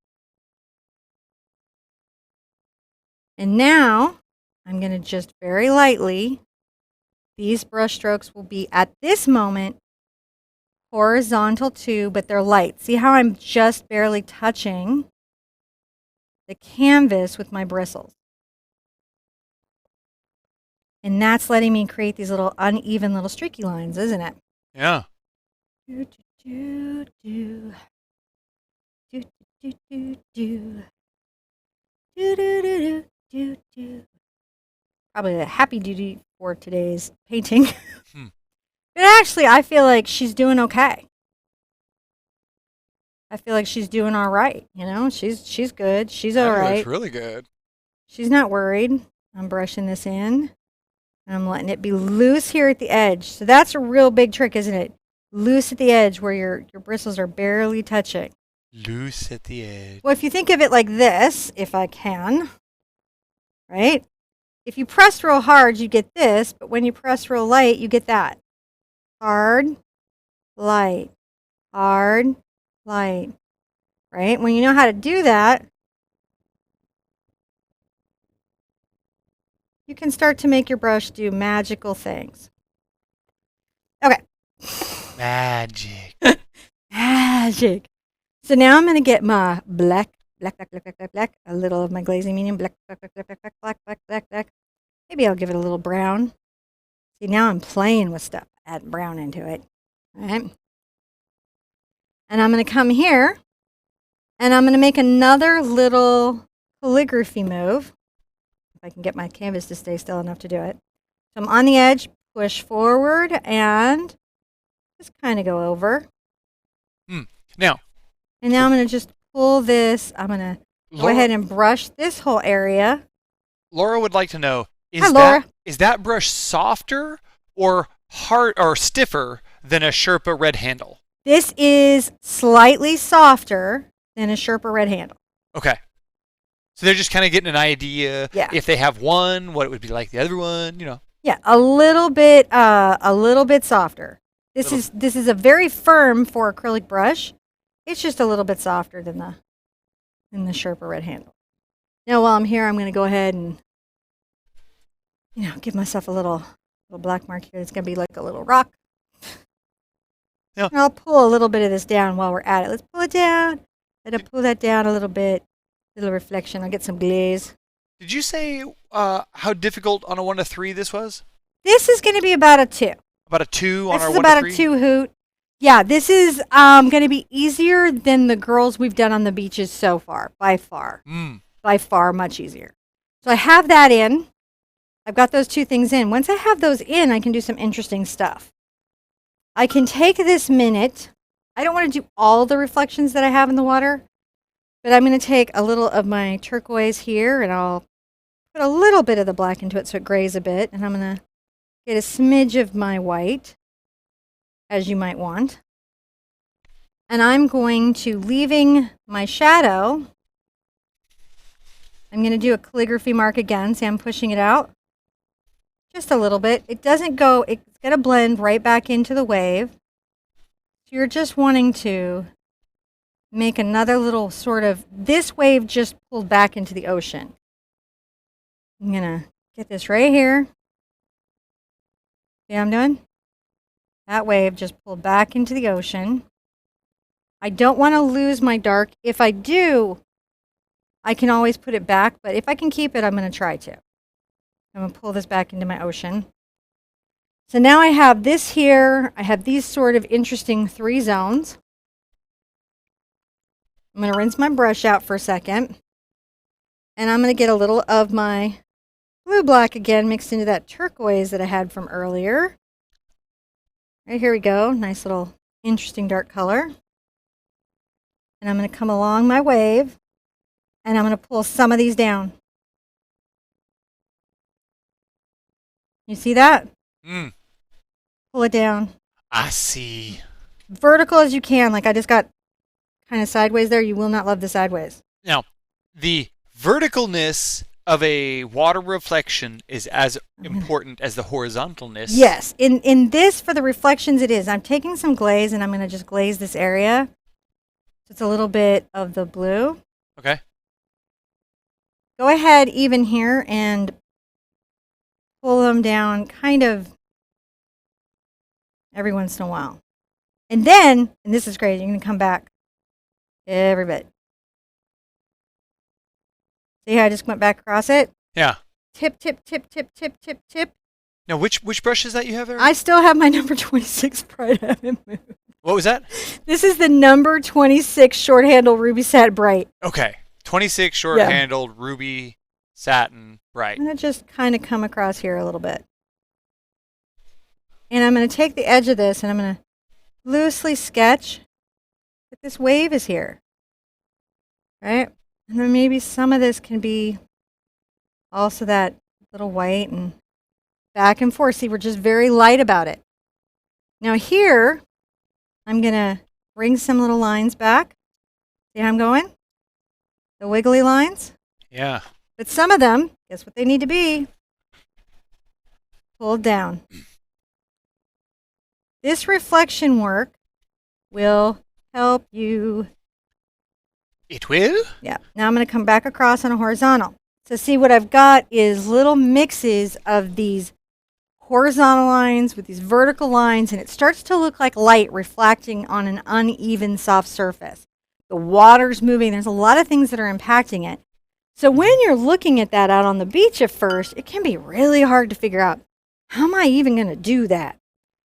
And now I'm going to just very lightly, these brush strokes will be at this moment horizontal too, but they're light. See how I'm just barely touching the canvas with my bristles. And that's letting me create these little uneven little streaky lines, isn't it? Yeah. Do, do, do, do, do, do, do, do, do, do, do, do. Probably a happy duty for today's painting. But actually, I feel like she's doing okay. I feel like she's doing all right. You know, she's good. She's all right. Looks really good. She's not worried. I'm brushing this in. And I'm letting it be loose here at the edge. So that's a real big trick, isn't it? Loose at the edge where your bristles are barely touching. Loose at the edge. Well, if you think of it like this, if I can, right? If you press real hard, you get this, but when you press real light, you get that. Hard, light, hard, light, right? When you know how to do that, you can start to make your brush do magical things. Okay. Magic. Magic. So now I'm going to get my black, a little of my glazing medium, black. Maybe I'll give it a little brown. See, now I'm playing with stuff. Add brown into it. All right. And I'm going to come here, and I'm going to make another little calligraphy move. If I can get my canvas to stay still enough to do it. So I'm on the edge, push forward, and just kind of go over. Now. And now I'm going to just pull this. I'm going to go ahead and brush this whole area. Laura would like to know, Laura. Is that brush softer or hard or stiffer than a Sherpa red handle? This is slightly softer than a Sherpa red handle. Okay. So they're just kind of getting an idea if they have one, what it would be like the other one, you know. Yeah, a little bit softer. This is a very firm for acrylic brush. It's just a little bit softer than the Sherpa red handle. Now while I'm here, I'm going to go ahead and give myself a little black mark here. It's going to be like a little rock. Yeah. And I'll pull a little bit of this down while we're at it. Let's pull it down. Let it pull that down a little bit. Little reflection. I'll get some glaze. Did you say how difficult on a 1 to 3 this was? This is going to be about a 2. About a 2 on This our is 1 to about 3? a 2 hoot. Yeah, this is going to be easier than the girls we've done on the beaches so far. By far. By far, much easier. So I have that in. I've got those 2 things in. Once I have those in, I can do some interesting stuff. I can take this minute. I don't want to do all the reflections that I have in the water, but I'm going to take a little of my turquoise here, and I'll put a little bit of the black into it so it grays a bit, and I'm going to get a smidge of my white, as you might want. And I'm going to, leaving my shadow, I'm going to do a calligraphy mark again. See, I'm pushing it out just a little bit. It doesn't go, it's going to blend right back into the wave. So you're just wanting to make another little sort of, this wave just pulled back into the ocean. I'm going to get this right here. See what I'm doing? That wave just pulled back into the ocean. I don't want to lose my dark. If I do, I can always put it back, but if I can keep it, I'm going to try to. I'm going to pull this back into my ocean. So now I have this here. I have these sort of interesting 3 zones. I'm going to rinse my brush out for a second. And I'm going to get a little of my blue black again mixed into that turquoise that I had from earlier. Right, here we go. Nice little interesting dark color. And I'm going to come along my wave. And I'm going to pull some of these down. You see that? Pull it down. I see. Vertical as you can. Like I just got kind of sideways there. You will not love the sideways. Now, the verticalness of a water reflection is as important as the horizontalness. Yes. In this, for the reflections, it is. I'm taking some glaze, and I'm going to just glaze this area. So it's a little bit of the blue. Okay. Go ahead even here and pull them down kind of every once in a while. And then, and this is great, you're going to come back every bit. See how I just went back across it? Yeah. Tip, tip, tip, tip, tip, tip, tip. Now, which brush is that you have there? I still have my number 26 Bright. I haven't moved. What was that? This is the number 26 short handle Ruby Satin Bright. Okay. 26 short-handled Ruby Satin Bright. I'm going to just kind of come across here a little bit. And I'm going to take the edge of this and I'm going to loosely sketch that this wave is here. Right? And then maybe some of this can be also that little white and back and forth. See, we're just very light about it. Now here, I'm going to bring some little lines back. See how I'm going? The wiggly lines. Yeah. But some of them, guess what they need to be? Pulled down. This reflection work will help you. It will? Yeah. Now I'm going to come back across on a horizontal. So see what I've got is little mixes of these horizontal lines with these vertical lines, and it starts to look like light reflecting on an uneven soft surface. The water's moving. There's a lot of things that are impacting it. So when you're looking at that out on the beach at first, it can be really hard to figure out, how am I even going to do that?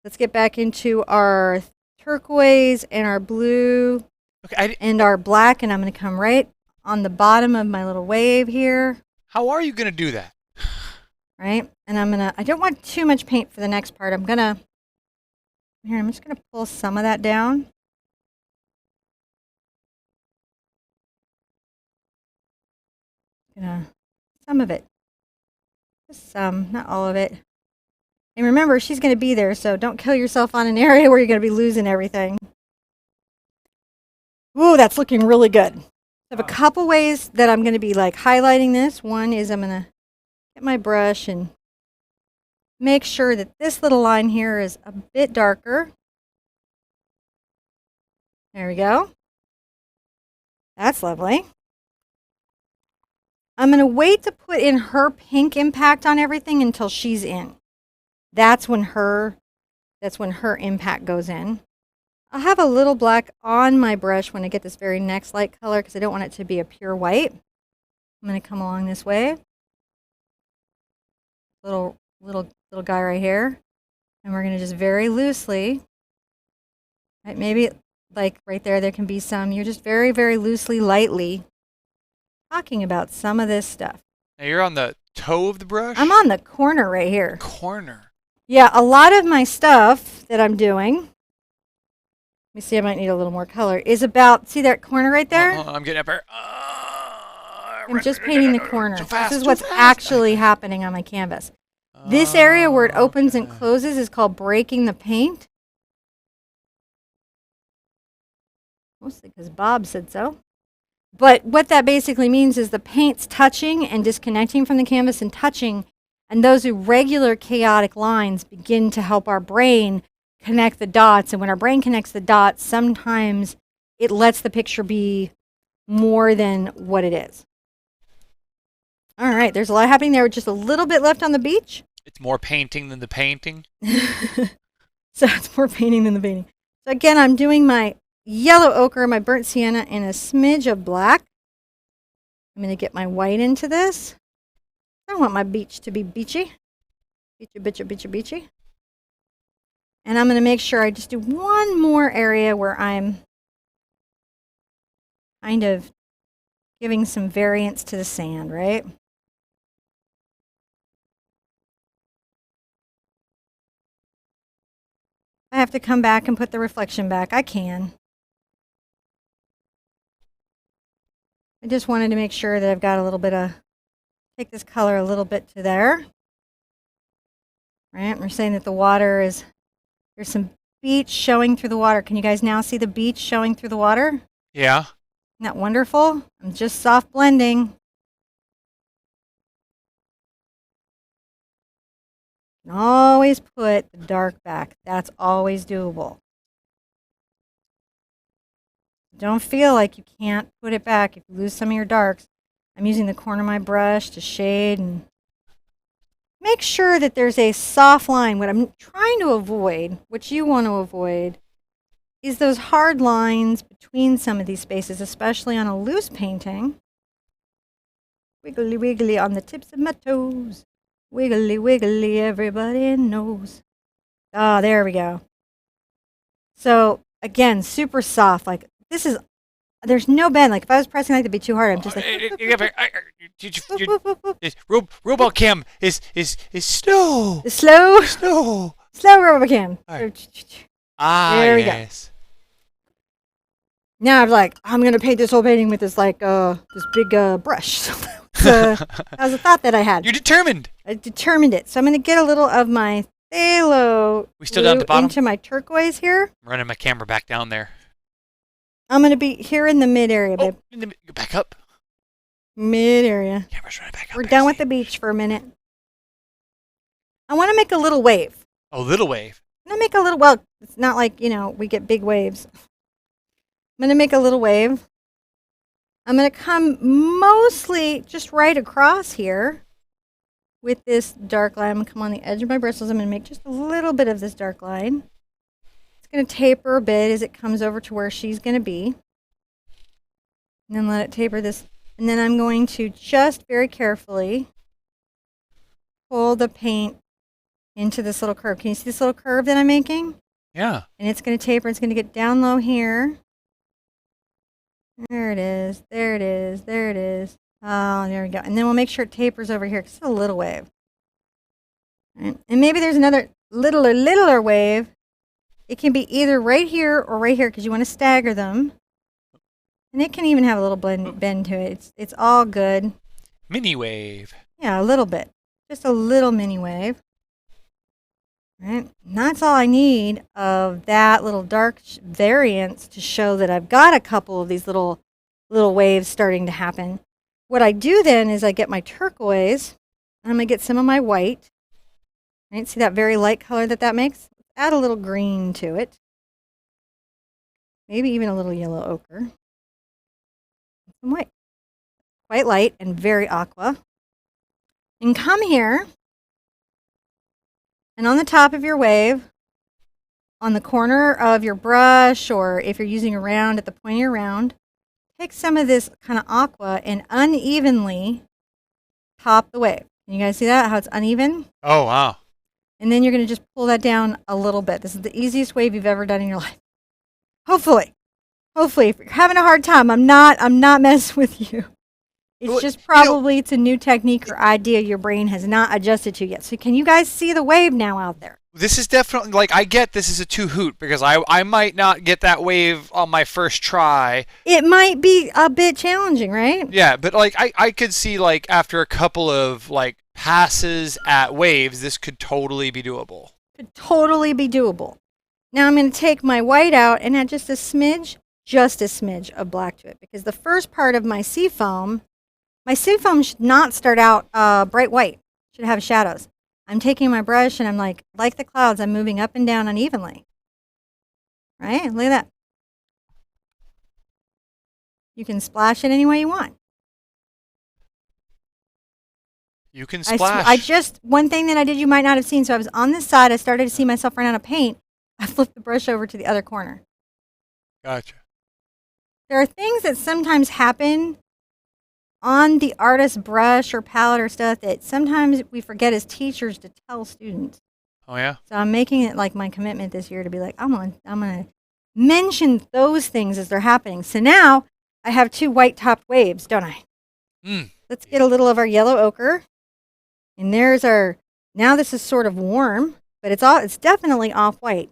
Let's get back into our turquoise and our blue and our black, and I'm going to come right on the bottom of my little wave here. How are you going to do that? Right? And I don't want too much paint for the next part. I'm just going to pull some of that down. Some of it. Just some, not all of it. And remember, she's going to be there, so don't kill yourself on an area where you're going to be losing everything. Ooh, that's looking really good. I have a couple ways that I'm going to be like highlighting this. One is I'm going to get my brush and make sure that this little line here is a bit darker. There we go. That's lovely. I'm going to wait to put in her pink impact on everything until she's in. That's when her impact goes in. I'll have a little black on my brush when I get this very next light color because I don't want it to be a pure white. I'm going to come along this way. Little guy right here. And we're going to just very loosely, right, maybe like right there can be some, you're just very, very loosely, lightly talking about some of this stuff. Now you're on the toe of the brush? I'm on the corner right here. Corner. Yeah, a lot of my stuff that I'm doing, let me see, I might need a little more color, is about, see that corner right there? I'm getting up here. I'm just painting the corner. So fast, this is what's actually happening on my canvas. This area where it opens and closes is called breaking the paint. Mostly because Bob said so. But what that basically means is the paint's touching and disconnecting from the canvas and touching, and those irregular chaotic lines begin to help our brain connect the dots. And when our brain connects the dots, sometimes it lets the picture be more than what it is. All right, there's a lot happening there with just a little bit left on the beach. It's more painting than the painting. So it's more painting than the painting. So again, I'm doing my yellow ochre, my burnt sienna, and a smidge of black. I'm going to get my white into this. I want my beach to be beachy. Beachy, beachy, beachy, beachy. And I'm going to make sure I just do one more area where I'm kind of giving some variance to the sand, right? I have to come back and put the reflection back. I can. I just wanted to make sure that I've got a little bit of, take this color a little bit to there. Right, we're saying that the water is, there's some beach showing through the water. Can you guys now see the beach showing through the water? Yeah. Isn't that wonderful? I'm just soft blending. And always put the dark back. That's always doable. Don't feel like you can't put it back if you lose some of your darks. I'm using the corner of my brush to shade and make sure that there's a soft line. What I'm trying to avoid, what you want to avoid, is those hard lines between some of these spaces, especially on a loose painting. Wiggly wiggly on the tips of my toes. Wiggly wiggly, everybody knows. Ah, there we go. So again, super soft. Like this is, there's no bend. Like if I was pressing like to be too hard, I'm just like. Robocam is slow. It's slow. Slow. Slow Robocam. Right. There we go. Now I'm like, I'm gonna paint this whole painting with this like this big brush. That was a thought that I had. You're determined. I determined it. So I'm gonna get a little of my phthalo We still down at the bottom? into my turquoise here. I'm running my camera back down there. I'm gonna be here in the mid area, babe. Go back up. Mid area. Camera's running back up. We're done with the beach for a minute. I want to make a little wave. A little wave. I'm gonna make a little. Well, it's not like we get big waves. I'm gonna make a little wave. I'm going to come mostly just right across here with this dark line. I'm going to come on the edge of my bristles. I'm going to make just a little bit of this dark line. It's going to taper a bit as it comes over to where she's going to be. And then let it taper this. And then I'm going to just very carefully pull the paint into this little curve. Can you see this little curve that I'm making? Yeah. And it's going to taper. It's going to get down low here. There it is, there it is, there it is. Oh, there we go. And then we'll make sure it tapers over here because it's a little wave. Right. And maybe there's another littler wave. It can be either right here or right here because you want to stagger them. And it can even have a little bend to it. It's all good. Mini wave. Yeah, a little bit. Just a little mini wave. Right. And that's all I need of that little dark variance to show that I've got a couple of these little waves starting to happen. What I do then is I get my turquoise, and I'm going to get some of my white. Right. See that very light color that makes? Add a little green to it. Maybe even a little yellow ochre. Some white. quite light and very aqua. And come here, and on the top of your wave, on the corner of your brush, or if you're using a round at the point of your round, take some of this kind of aqua and unevenly top the wave. Can you guys see that, how it's uneven? Oh, wow. And then you're going to just pull that down a little bit. This is the easiest wave you've ever done in your life. Hopefully. Hopefully. If you're having a hard time, I'm not messing with you. It's just probably it's a new technique or idea your brain has not adjusted to yet. So can you guys see the wave now out there? This is definitely, like, I get this is a two-hoot because I might not get that wave on my first try. It might be a bit challenging, right? Yeah, but, like, I could see, like, after a couple of, like, passes at waves, this could totally be doable. Could totally be doable. Now I'm going to take my white out and add just a smidge of black to it, because the first part of my seafoam should not start out bright white. It should have shadows. I'm taking my brush and I'm like the clouds, I'm moving up and down unevenly. Right? Look at that. You can splash it any way you want. You can splash. One thing that I did you might not have seen, so I was on this side, I started to see myself run out of paint. I flipped the brush over to the other corner. Gotcha. There are things that sometimes happen on the artist brush or palette or stuff that sometimes we forget as teachers to tell students. Oh, yeah? So I'm making it like my commitment this year to be like, I'm gonna mention those things as they're happening. So now I have two white topped waves, don't I? Let's get a little of our yellow ochre. And there's now this is sort of warm, but it's definitely off-white.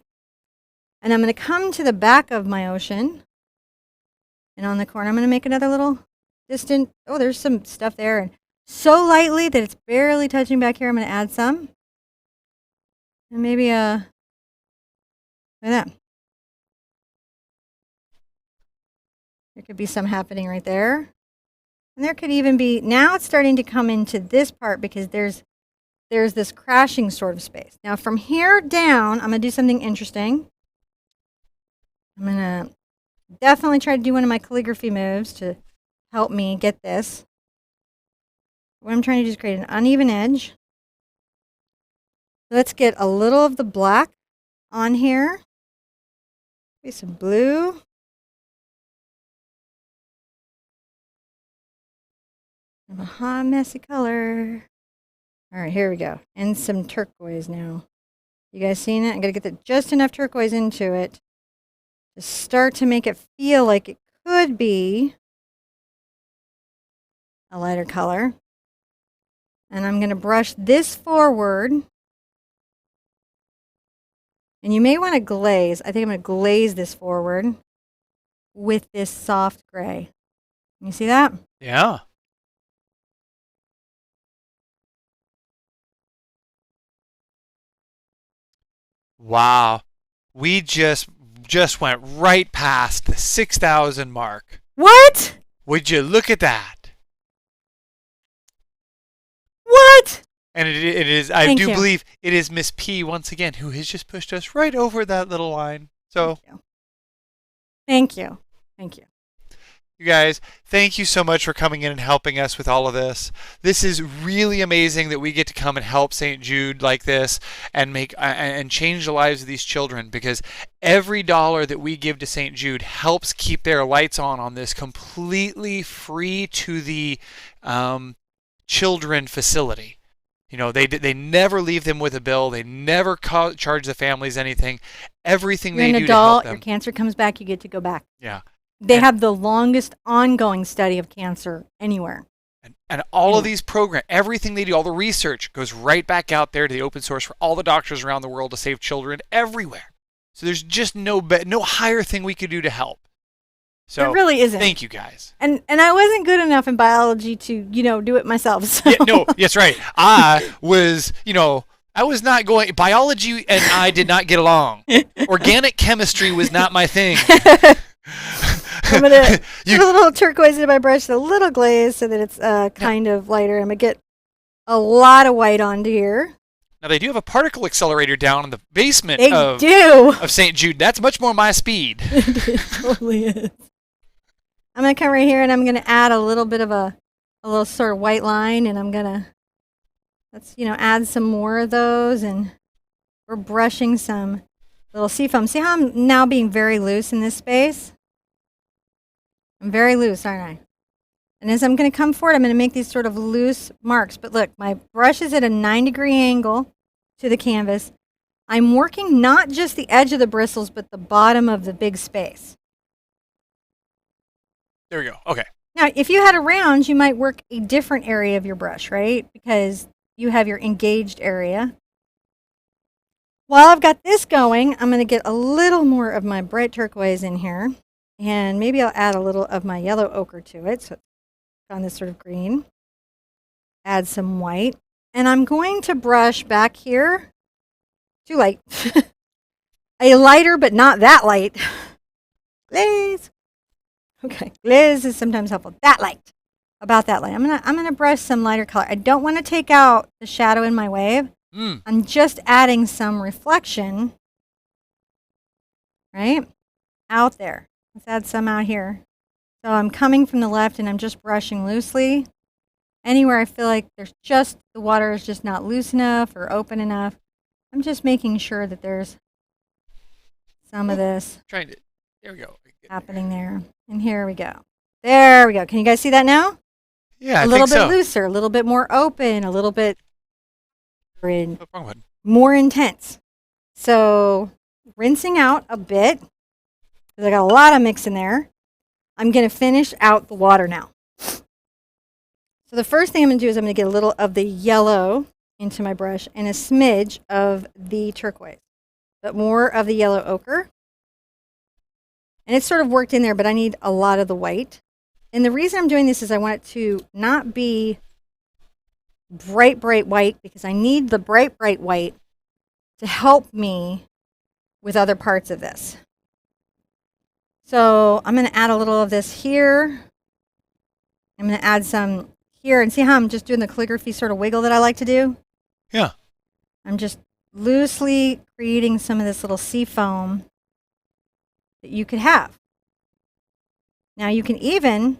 And I'm going to come to the back of my ocean. And on the corner, I'm going to make another little distant, there's some stuff there. And so lightly that it's barely touching back here, I'm going to add some. And maybe, look at that. There could be some happening right there. And there could even be, now it's starting to come into this part because there's this crashing sort of space. Now from here down, I'm going to do something interesting. I'm going to definitely try to do one of my calligraphy moves to help me get this. What I'm trying to do is create an uneven edge. Let's get a little of the black on here. Maybe some blue. A hot, messy color. All right, here we go. And some turquoise now. You guys seen it? I'm going to get just enough turquoise into it to start to make it feel like it could be a lighter color. And I'm going to brush this forward. And you may want to glaze. I think I'm going to glaze this forward with this soft gray. You see that? Yeah. Wow. We just went right past the 6,000 mark. What? Would you look at that? What? And it is, I do believe it is Miss P once again who has just pushed us right over that little line. So Thank you. Thank you. You guys, thank you so much for coming in and helping us with all of this. This is really amazing that we get to come and help St. Jude like this and make and change the lives of these children, because every dollar that we give to St. Jude helps keep their lights on this completely free to the children facility. You know, they never leave them with a bill. They never charge the families anything. Everything they do to help them. Your cancer comes back, you get to go back. Yeah. They have the longest ongoing study of cancer anywhere. And all of these programs, everything they do, all the research goes right back out there to the open source for all the doctors around the world to save children everywhere. So there's just no higher thing we could do to help. So there really isn't. Thank you guys. And I wasn't good enough in biology to, do it myself. So. Yeah, no, that's right. I was not going, biology and I did not get along. Organic chemistry was not my thing. I'm going to put a little turquoise into my brush, a little glaze so that it's kind of lighter. I'm going to get a lot of white onto here. Now, they do have a particle accelerator down in the basement of St. Jude. That's much more my speed. It totally is. I'm going to come right here and I'm going to add a little bit of a a little sort of white line, and I'm gonna, let's, add some more of those, and we're brushing some little seafoam. See how I'm now being very loose in this space? I'm very loose, aren't I? And as I'm going to come forward, I'm going to make these sort of loose marks. But look, my brush is at a 9-degree angle to the canvas. I'm working not just the edge of the bristles, but the bottom of the big space. There we go. Okay. Now, if you had a round, you might work a different area of your brush, right? Because you have your engaged area. While I've got this going, I'm going to get a little more of my bright turquoise in here. And maybe I'll add a little of my yellow ochre to it. So it's on this sort of green. Add some white. And I'm going to brush back here. Too light. A lighter, but not that light. Glaze. Okay, glaze is sometimes helpful. That light. About that light. I'm gonna brush some lighter color. I don't want to take out the shadow in my wave. I'm just adding some reflection, right, out there. Let's add some out here. So I'm coming from the left and I'm just brushing loosely. Anywhere I feel like there's just, the water is just not loose enough or open enough, I'm just making sure that there's some of this Trying to, there we go. happening there. And here we go. There we go. Can you guys see that now? Yeah, a little bit looser, a little bit more open, a little bit more intense. So rinsing out a bit, because I got a lot of mix in there. I'm going to finish out the water now. So the first thing I'm going to do is I'm going to get a little of the yellow into my brush and a smidge of the turquoise, but more of the yellow ochre. And it's sort of worked in there, but I need a lot of the white. And the reason I'm doing this is I want it to not be bright, bright white, because I need the bright, bright white to help me with other parts of this. So I'm going to add a little of this here. I'm going to add some here, and see how I'm just doing the calligraphy sort of wiggle that I like to do? Yeah. I'm just loosely creating some of this little sea foam that you could have. Now you can even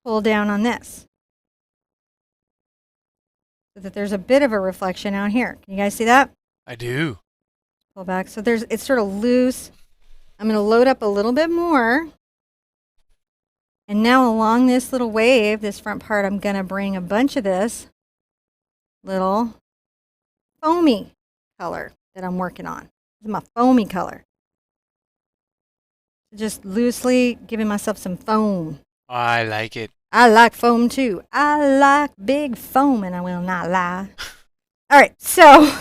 pull down on this so that there's a bit of a reflection out here. Can you guys see that? I do. Pull back. So it's sort of loose. I'm going to load up a little bit more. And now along this little wave, this front part, I'm going to bring a bunch of this little foamy color that I'm working on. This is my foamy color. Just loosely giving myself some foam. I like it. I like foam too. I like big foam, and I will not lie. All right, so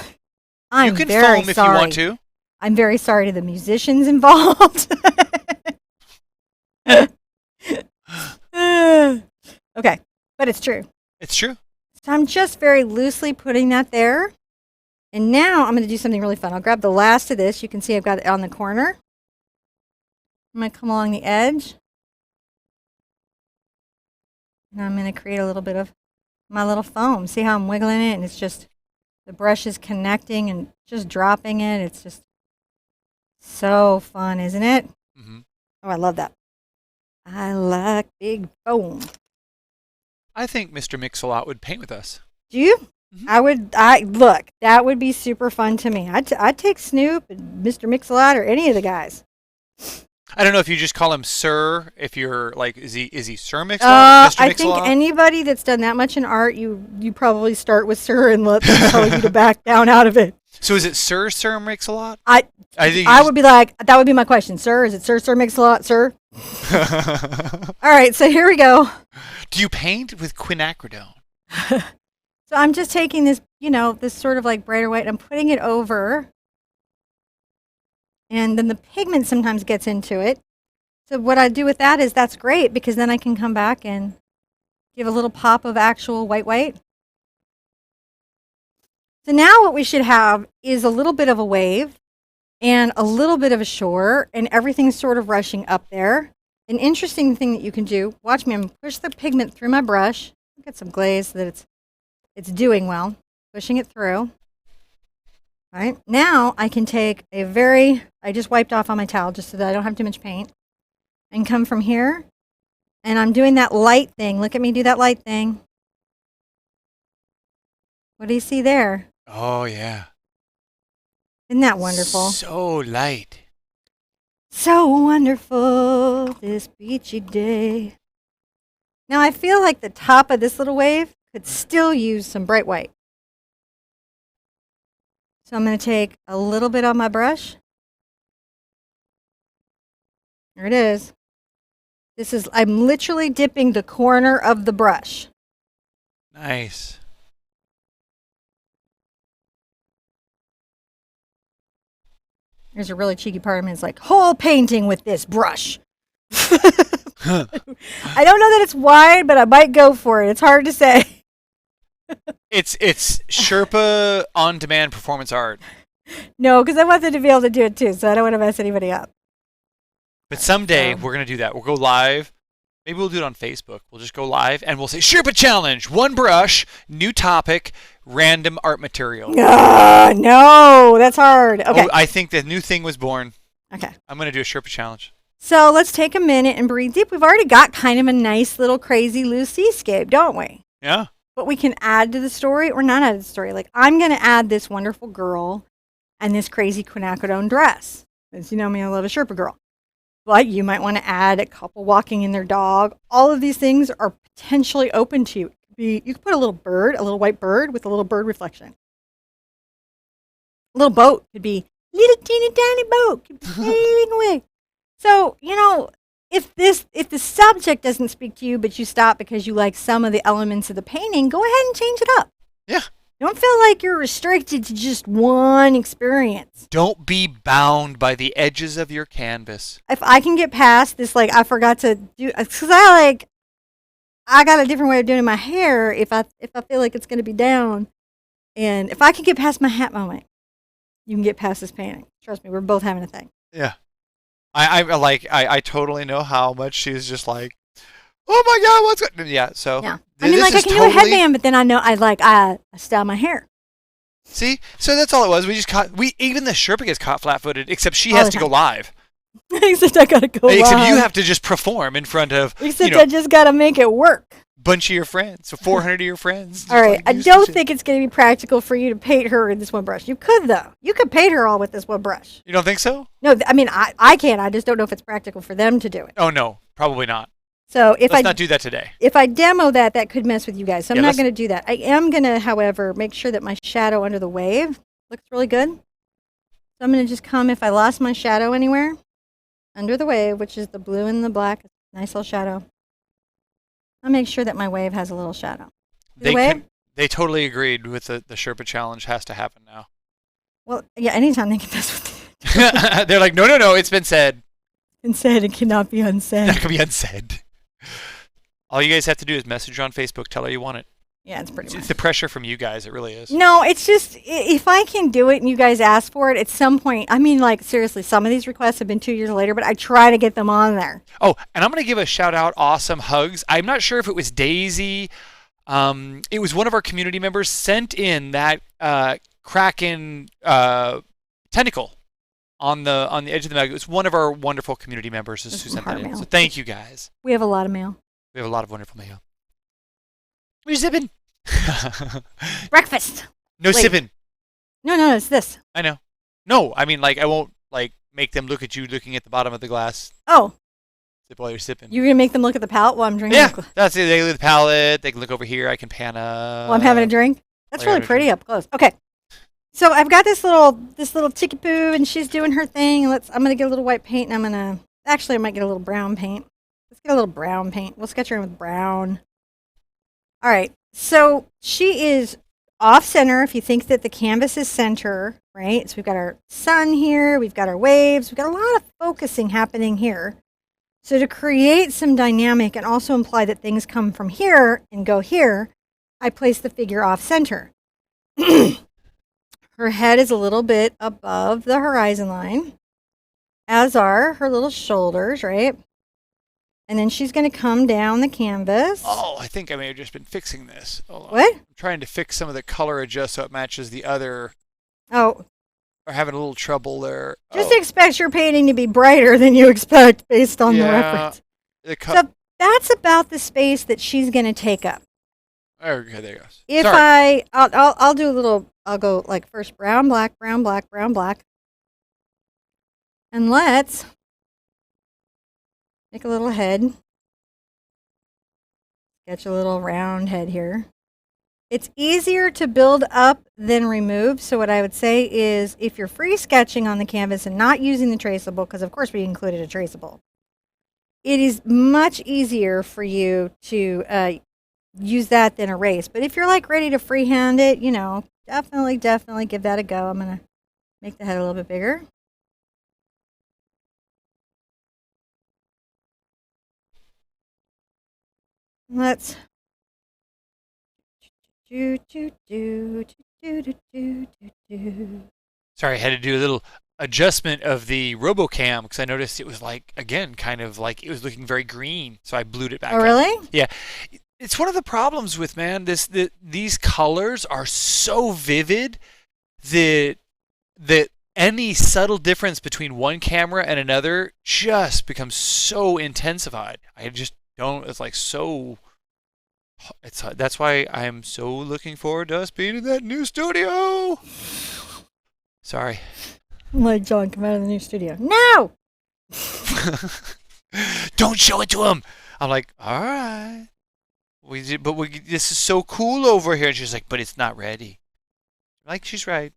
I'm you can very foam sorry. if you want to. I'm very sorry to the musicians involved. Okay, but it's true. It's true. So I'm just very loosely putting that there. And now I'm going to do something really fun. I'll grab the last of this. You can see I've got it on the corner. I'm going to come along the edge. And I'm going to create a little bit of my little foam. See how I'm wiggling it? And it's just, the brush is connecting and just dropping it. It's just so fun, isn't it? Mm-hmm. Oh, I love that. I like big foam. I think Mr. Mix-a-Lot would paint with us. Do you? Mm-hmm. Look, that would be super fun to me. I'd take Snoop and Mr. Mix-a-Lot or any of the guys. I don't know if you just call him Sir, if you're like, is he Sir Mix-a-Lot? Mr. I Mix-a-Lot? think anybody that's done that much in art, you probably start with Sir and let them tell you to back down out of it. So is it Sir Mix-a-Lot? I would be like, that would be my question. Sir, is it Sir Mix-a-Lot, sir? All right, so here we go. Do you paint with quinacridone? So I'm just taking this, this sort of like brighter white, and I'm putting it over. And then the pigment sometimes gets into it. So what I do with that is that's great, because then I can come back and give a little pop of actual white. So now what we should have is a little bit of a wave and a little bit of a shore, and everything's sort of rushing up there. An interesting thing that you can do, watch me, I'm going to push the pigment through my brush. Get some glaze so that it's doing well, pushing it through. All right, now I can take I just wiped off on my towel just so that I don't have too much paint, and come from here, and I'm doing that light thing. Look at me do that light thing. What do you see there? Oh, yeah. Isn't that wonderful? So light. So wonderful this beachy day. Now I feel like the top of this little wave could still use some bright white. So I'm going to take a little bit on my brush. There it is. I'm literally dipping the corner of the brush. Nice. There's a really cheeky part of me that's like, whole painting with this brush. I don't know that it's wide, but I might go for it. It's hard to say. It's Sherpa on-demand performance art. No, because I want them to be able to do it too, so I don't want to mess anybody up. But someday we're going to do that. We'll go live. Maybe we'll do it on Facebook. We'll just go live and we'll say Sherpa Challenge. One brush, new topic, random art material. No, that's hard. Okay. Oh, I think the new thing was born. Okay. I'm going to do a Sherpa Challenge. So let's take a minute and breathe deep. We've already got kind of a nice little crazy loose seascape, don't we? Yeah. But we can add to the story or not add to the story. Like, I'm going to add this wonderful girl and this crazy quinacridone dress. As you know me, I love a Sherpa girl. But you might want to add a couple walking in their dog. All of these things are potentially open to you. You could put a little bird, a little white bird with a little bird reflection. A little boat could be little teeny tiny boat could be sailing away. So, if the subject doesn't speak to you, but you stop because you like some of the elements of the painting, go ahead and change it up. Yeah. Don't feel like you're restricted to just one experience. Don't be bound by the edges of your canvas. If I can get past this, like I forgot to do, because I got a different way of doing my hair. If I feel like it's going to be down, and if I can get past my hat moment, you can get past this painting. Trust me, we're both having a thing. Yeah. I totally know how much she's just like, oh my God, what's going? Yeah. So yeah. I mean, like I can do a headband, but then I know I style my hair. See, so that's all it was. Even the Sherpa gets caught flat-footed, except she has to go live. Except I gotta go live. Except you have to just perform in front of. Except I just gotta make it work. Bunch of your friends, so 400 of your friends. All right, I don't think it's gonna be practical for you to paint her in this one brush. You could though. You could paint her all with this one brush. You don't think so? No, I mean I can. I just don't know if it's practical for them to do it. Oh no, probably not. So let's not do that today. If I demo that could mess with you guys. So I'm not going to do that. I am going to, however, make sure that my shadow under the wave looks really good. So I'm going to just come, if I lost my shadow anywhere, under the wave, which is the blue and the black, nice little shadow. I'll make sure that my wave has a little shadow. They totally agreed with the Sherpa challenge has to happen now. Well, yeah, anytime they can mess with it. They're like, no, it's been said. Been said, it cannot be unsaid. That can be unsaid. All you guys have to do is message her on Facebook, tell her you want it. Yeah, it's pretty much. It's the pressure from you guys, it really is. No, it's just, if I can do it and you guys ask for it, at some point, I mean, like, seriously, some of these requests have been 2 years later, but I try to get them on there. Oh, and I'm going to give a shout out, awesome hugs. I'm not sure if it was Daisy. It was one of our community members sent in that Kraken tentacle on the edge of the mug. It was one of our wonderful community members who sent that in. So thank you guys. We have a lot of mail. We have a lot of wonderful mail. We're sipping. Breakfast. No sipping. No, it's this. I know. No, I mean, like, I won't, like, make them look at you looking at the bottom of the glass. Oh. Sip while you're sipping. You're going to make them look at the palette while I'm drinking? Yeah, that's it. They look at the palette. They can look over here. I can pan up. While I'm having a drink? That's really pretty up close. Okay. So I've got this little chicky poo, and she's doing her thing. I'm going to get a little white paint, and I might get a little brown paint. Let's get a little brown paint. We'll sketch her in with brown. All right. So she is off center. If you think that the canvas is center, right? So we've got our sun here. We've got our waves. We've got a lot of focusing happening here. So to create some dynamic and also imply that things come from here and go here, I place the figure off center. Her head is a little bit above the horizon line, as are her little shoulders, right? And then she's going to come down the canvas. Oh, I think I may have just been fixing this. What? I'm trying to fix some of the color adjust so it matches the other. Oh. We're having a little trouble there. Just expect your painting to be brighter than you expect based on the reference. So that's about the space that she's going to take up. Okay, there goes. If Sorry. I'll do a little, I'll go like first brown, black, brown, black, brown, black. And let's make a little head. Sketch a little round head here. It's easier to build up than remove. So what I would say is if you're free sketching on the canvas and not using the traceable, because of course we included a traceable, it is much easier for you to use that than erase. But if you're like ready to freehand it, you know, definitely give that a go. I'm going to make the head a little bit bigger. Let's Sorry, I had to do a little adjustment of the RoboCam because I noticed it was like, again, kind of like it was looking very green. So I blued it back Oh, up. really? Yeah. It's one of the problems with, man, these colors are so vivid that any subtle difference between one camera and another just becomes so intensified. I just don't, it's like so, that's why I'm so looking forward to us being in that new studio. Sorry. I'm like, John, come out of the new studio. No! Don't show it to him. I'm like, all right. This is so cool over here. And she's like, but it's not ready. Like, she's right.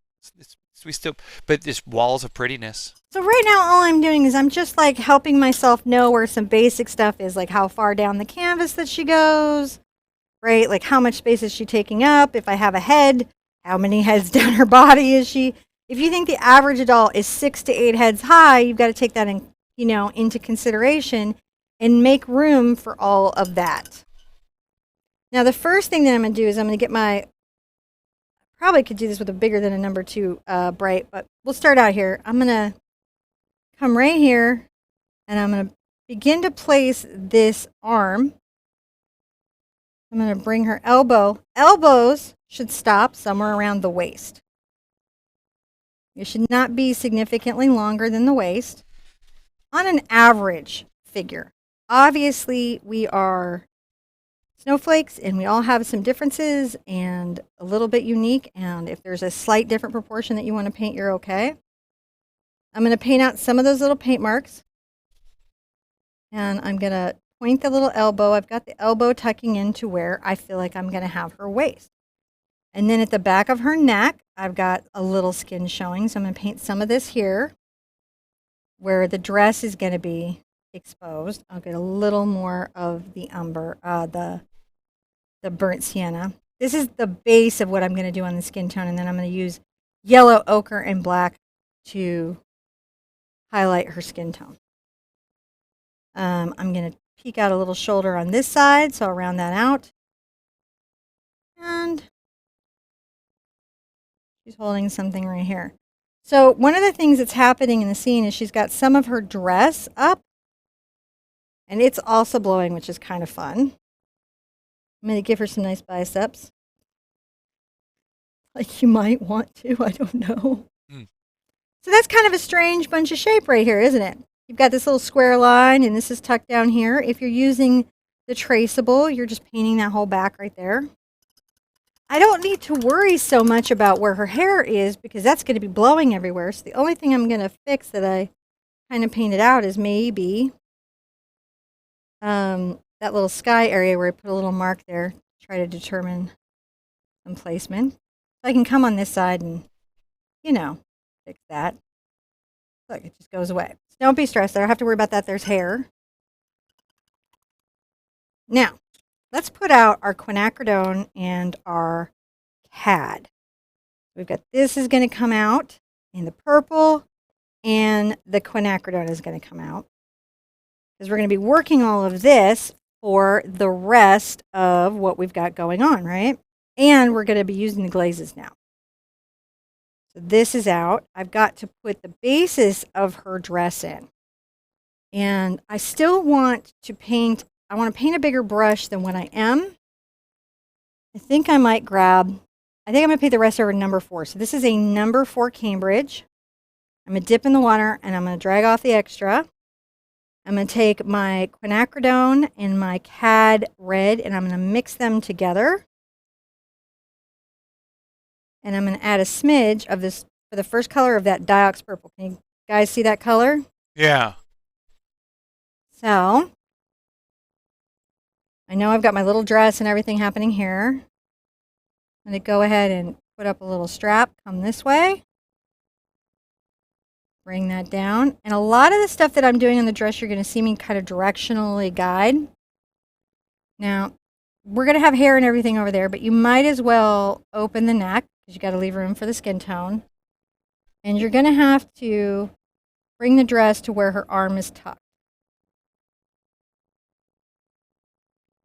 But this walls of prettiness. So right now, all I'm doing is I'm just like helping myself know where some basic stuff is, like how far down the canvas that she goes, right? Like how much space is she taking up? If I have a head, how many heads down her body is she? If you think the average adult is 6 to 8 heads high, you've got to take that into consideration and make room for all of that. Now, the first thing that I'm going to do is I'm going to get probably could do this with a bigger than a number 2 bright, but we'll start out here. I'm going to come right here and I'm going to begin to place this arm. I'm going to bring her elbow. Elbows should stop somewhere around the waist. It should not be significantly longer than the waist on an average figure. Obviously, we are snowflakes and we all have some differences and a little bit unique. And if there's a slight different proportion that you want to paint, you're okay. I'm going to paint out some of those little paint marks. And I'm going to point the little elbow. I've got the elbow tucking into where I feel like I'm going to have her waist. And then at the back of her neck, I've got a little skin showing. So I'm going to paint some of this here where the dress is going to be exposed. I'll get a little more of the umber, the burnt sienna. This is the base of what I'm going to do on the skin tone. And then I'm going to use yellow, ochre, and black to highlight her skin tone. I'm going to peek out a little shoulder on this side, so I'll round that out. And she's holding something right here. So one of the things that's happening in the scene is she's got some of her dress up, and it's also blowing, which is kind of fun. I'm going to give her some nice biceps. Like you might want to, I don't know. So that's kind of a strange bunch of shape right here, isn't it? You've got this little square line, and this is tucked down here. If you're using the traceable, you're just painting that whole back right there. I don't need to worry so much about where her hair is because that's going to be blowing everywhere. So the only thing I'm going to fix that I kind of painted out is maybe that little sky area where I put a little mark there to try to determine some placement. So I can come on this side and, fix that. Look, it just goes away. So don't be stressed. I don't have to worry about that. There's hair. Now, let's put out our quinacridone and our cad. We've got this is going to come out in the purple, and the quinacridone is going to come out. Because we're going to be working all of this for the rest of what we've got going on, right? And we're going to be using the glazes now. So this is out. I've got to put the basis of her dress in. And I still want to paint, I want to paint a bigger brush than what I am. I think I'm going to paint the rest over number 4. So this is a number 4 Cambridge. I'm going to dip in the water and I'm going to drag off the extra. I'm going to take my quinacridone and my cad red and I'm going to mix them together. And I'm going to add a smidge of this for the first color of that Diox purple. Can you guys see that color? Yeah. So I know I've got my little dress and everything happening here. I'm going to go ahead and put up a little strap. Come this way. Bring that down. And a lot of the stuff that I'm doing on the dress, you're going to see me kind of directionally guide. Now, we're going to have hair and everything over there, but you might as well open the neck because you got to leave room for the skin tone. And you're going to have to bring the dress to where her arm is tucked.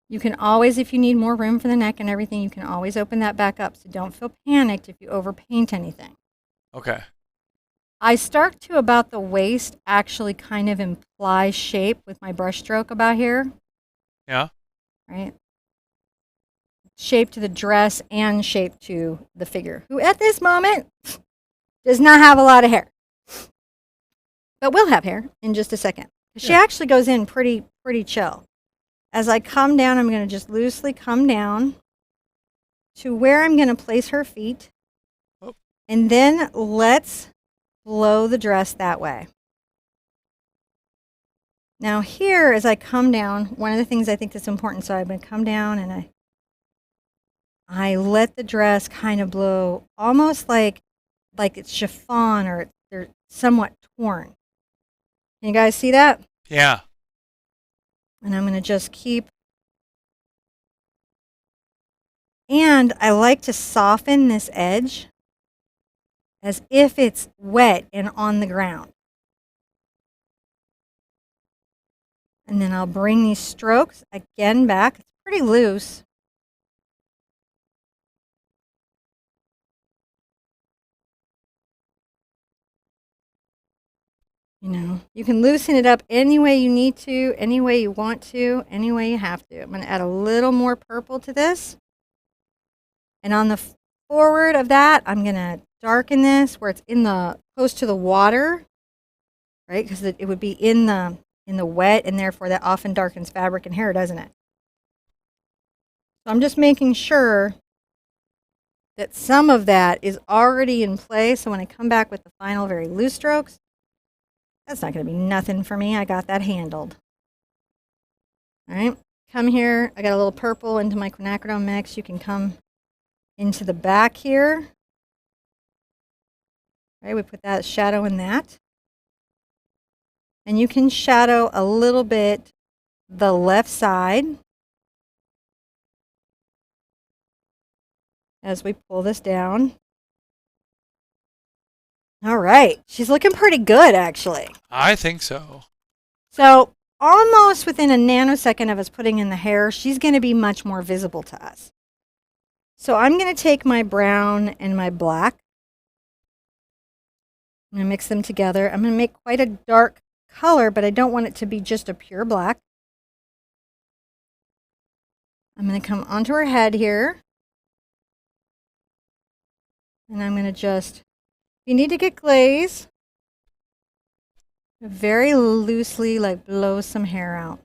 You can always, if you need more room for the neck and everything, you can always open that back up. So don't feel panicked if you overpaint anything. Okay. I start to about the waist actually kind of imply shape with my brush stroke about here. Yeah. Right? Shape to the dress and shape to the figure, who at this moment does not have a lot of hair. But will have hair in just a second. She actually goes in pretty chill. As I come down, I'm going to just loosely come down to where I'm going to place her feet. Oh. And then let's blow the dress that way. Now here, as I come down, one of the things I think that's important, so I'm going to come down and I let the dress kind of blow almost like it's chiffon or they're somewhat torn. Can you guys see that? Yeah. And I'm going to just keep. And I like to soften this edge as if it's wet and on the ground. And then I'll bring these strokes again back. It's pretty loose. You know, you can loosen it up any way you need to, any way you want to, any way you have to. I'm going to add a little more purple to this. And on the forward of that, I'm going to darken this where it's in the close to the water, right? Because it would be in the wet, and therefore that often darkens fabric and hair, doesn't it? So I'm just making sure that some of that is already in place. So when I come back with the final very loose strokes, that's not going to be nothing for me. I got that handled. All right, come here. I got a little purple into my quinacridone mix. You can come into the back here. All right, we put that shadow in that. And you can shadow a little bit the left side as we pull this down. All right, she's looking pretty good, actually. I think so. So almost within a nanosecond of us putting in the hair, she's going to be much more visible to us. So I'm going to take my brown and my black. I'm going to mix them together. I'm going to make quite a dark color, but I don't want it to be just a pure black. I'm going to come onto her head here. And I'm going to just, if you need to get glaze, very loosely like blow some hair out.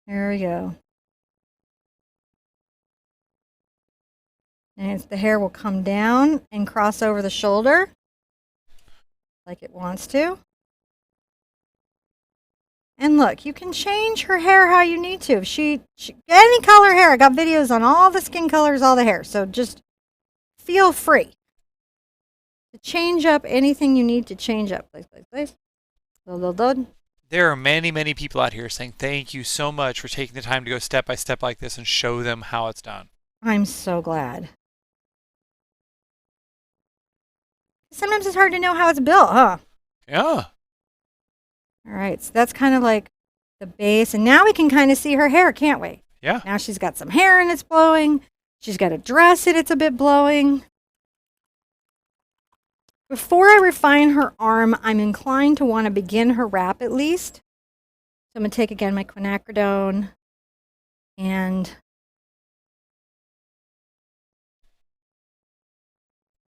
There we go. And the hair will come down and cross over the shoulder like it wants to. And look, you can change her hair how you need to. If she any color hair, I got videos on all the skin colors, all the hair. So just feel free to change up anything you need to change up. Please. Load. There are many, many people out here saying thank you so much for taking the time to go step by step like this and show them how it's done. I'm so glad. Sometimes it's hard to know how it's built, huh? Yeah. All right, so that's kind of like the base. And now we can kind of see her hair, can't we? Yeah. Now she's got some hair and it's blowing. She's got a dress and it's a bit blowing. Before I refine her arm, I'm inclined to want to begin her wrap at least. So I'm going to take again my quinacridone and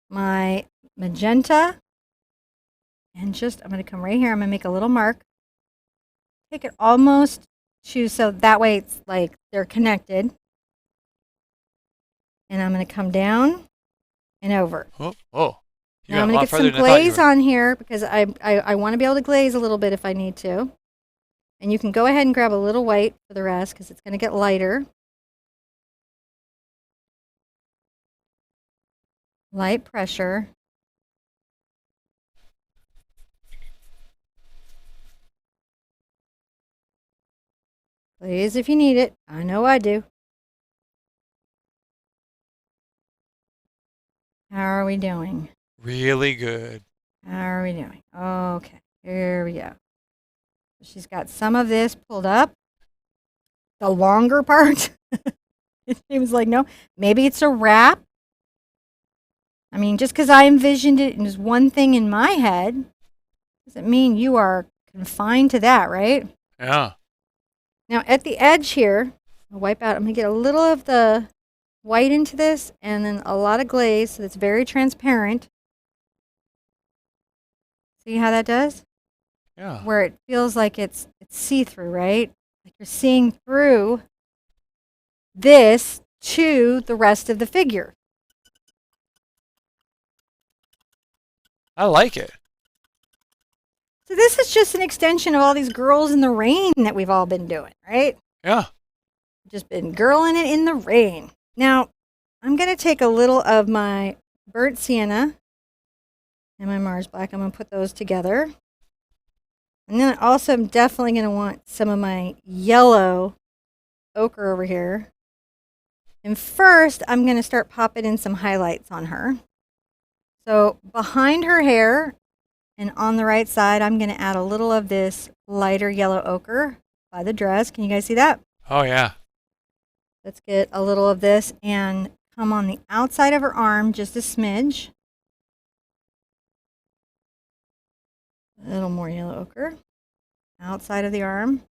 my magenta. And just, I'm going to come right here. I'm going to make a little mark. Take it almost to, so that way it's like they're connected. And I'm going to come down and over. Oh, oh. You Now I'm got a going to lot get further some than I thought you glaze were. on here because I want to be able to glaze a little bit if I need to. And you can go ahead and grab a little white for the rest because it's going to get lighter. Light pressure. Glaze if you need it. I know I do. How are we doing? Really good. How are we doing? Okay, here we go. She's got some of this pulled up. The longer part. It was like, no, maybe it's a wrap. I mean, just because I envisioned it as one thing in my head doesn't mean you are confined to that, right? Yeah. Now, at the edge here, I'll wipe out. I'm going to get a little of the white into this and then a lot of glaze so it's very transparent. See how that does? Yeah. Where it feels like it's see-through, right? Like you're seeing through this to the rest of the figure. I like it. So this is just an extension of all these girls in the rain that we've all been doing, right? Yeah. Just been girling it in the rain. Now, I'm going to take a little of my burnt sienna and my Mars black. I'm going to put those together. And then also I'm definitely going to want some of my yellow ochre over here. And first, I'm going to start popping in some highlights on her. So behind her hair and on the right side, I'm going to add a little of this lighter yellow ochre by the dress. Can you guys see that? Oh, yeah. Let's get a little of this and come on the outside of her arm just a smidge. A little more yellow ochre. Outside of the arm.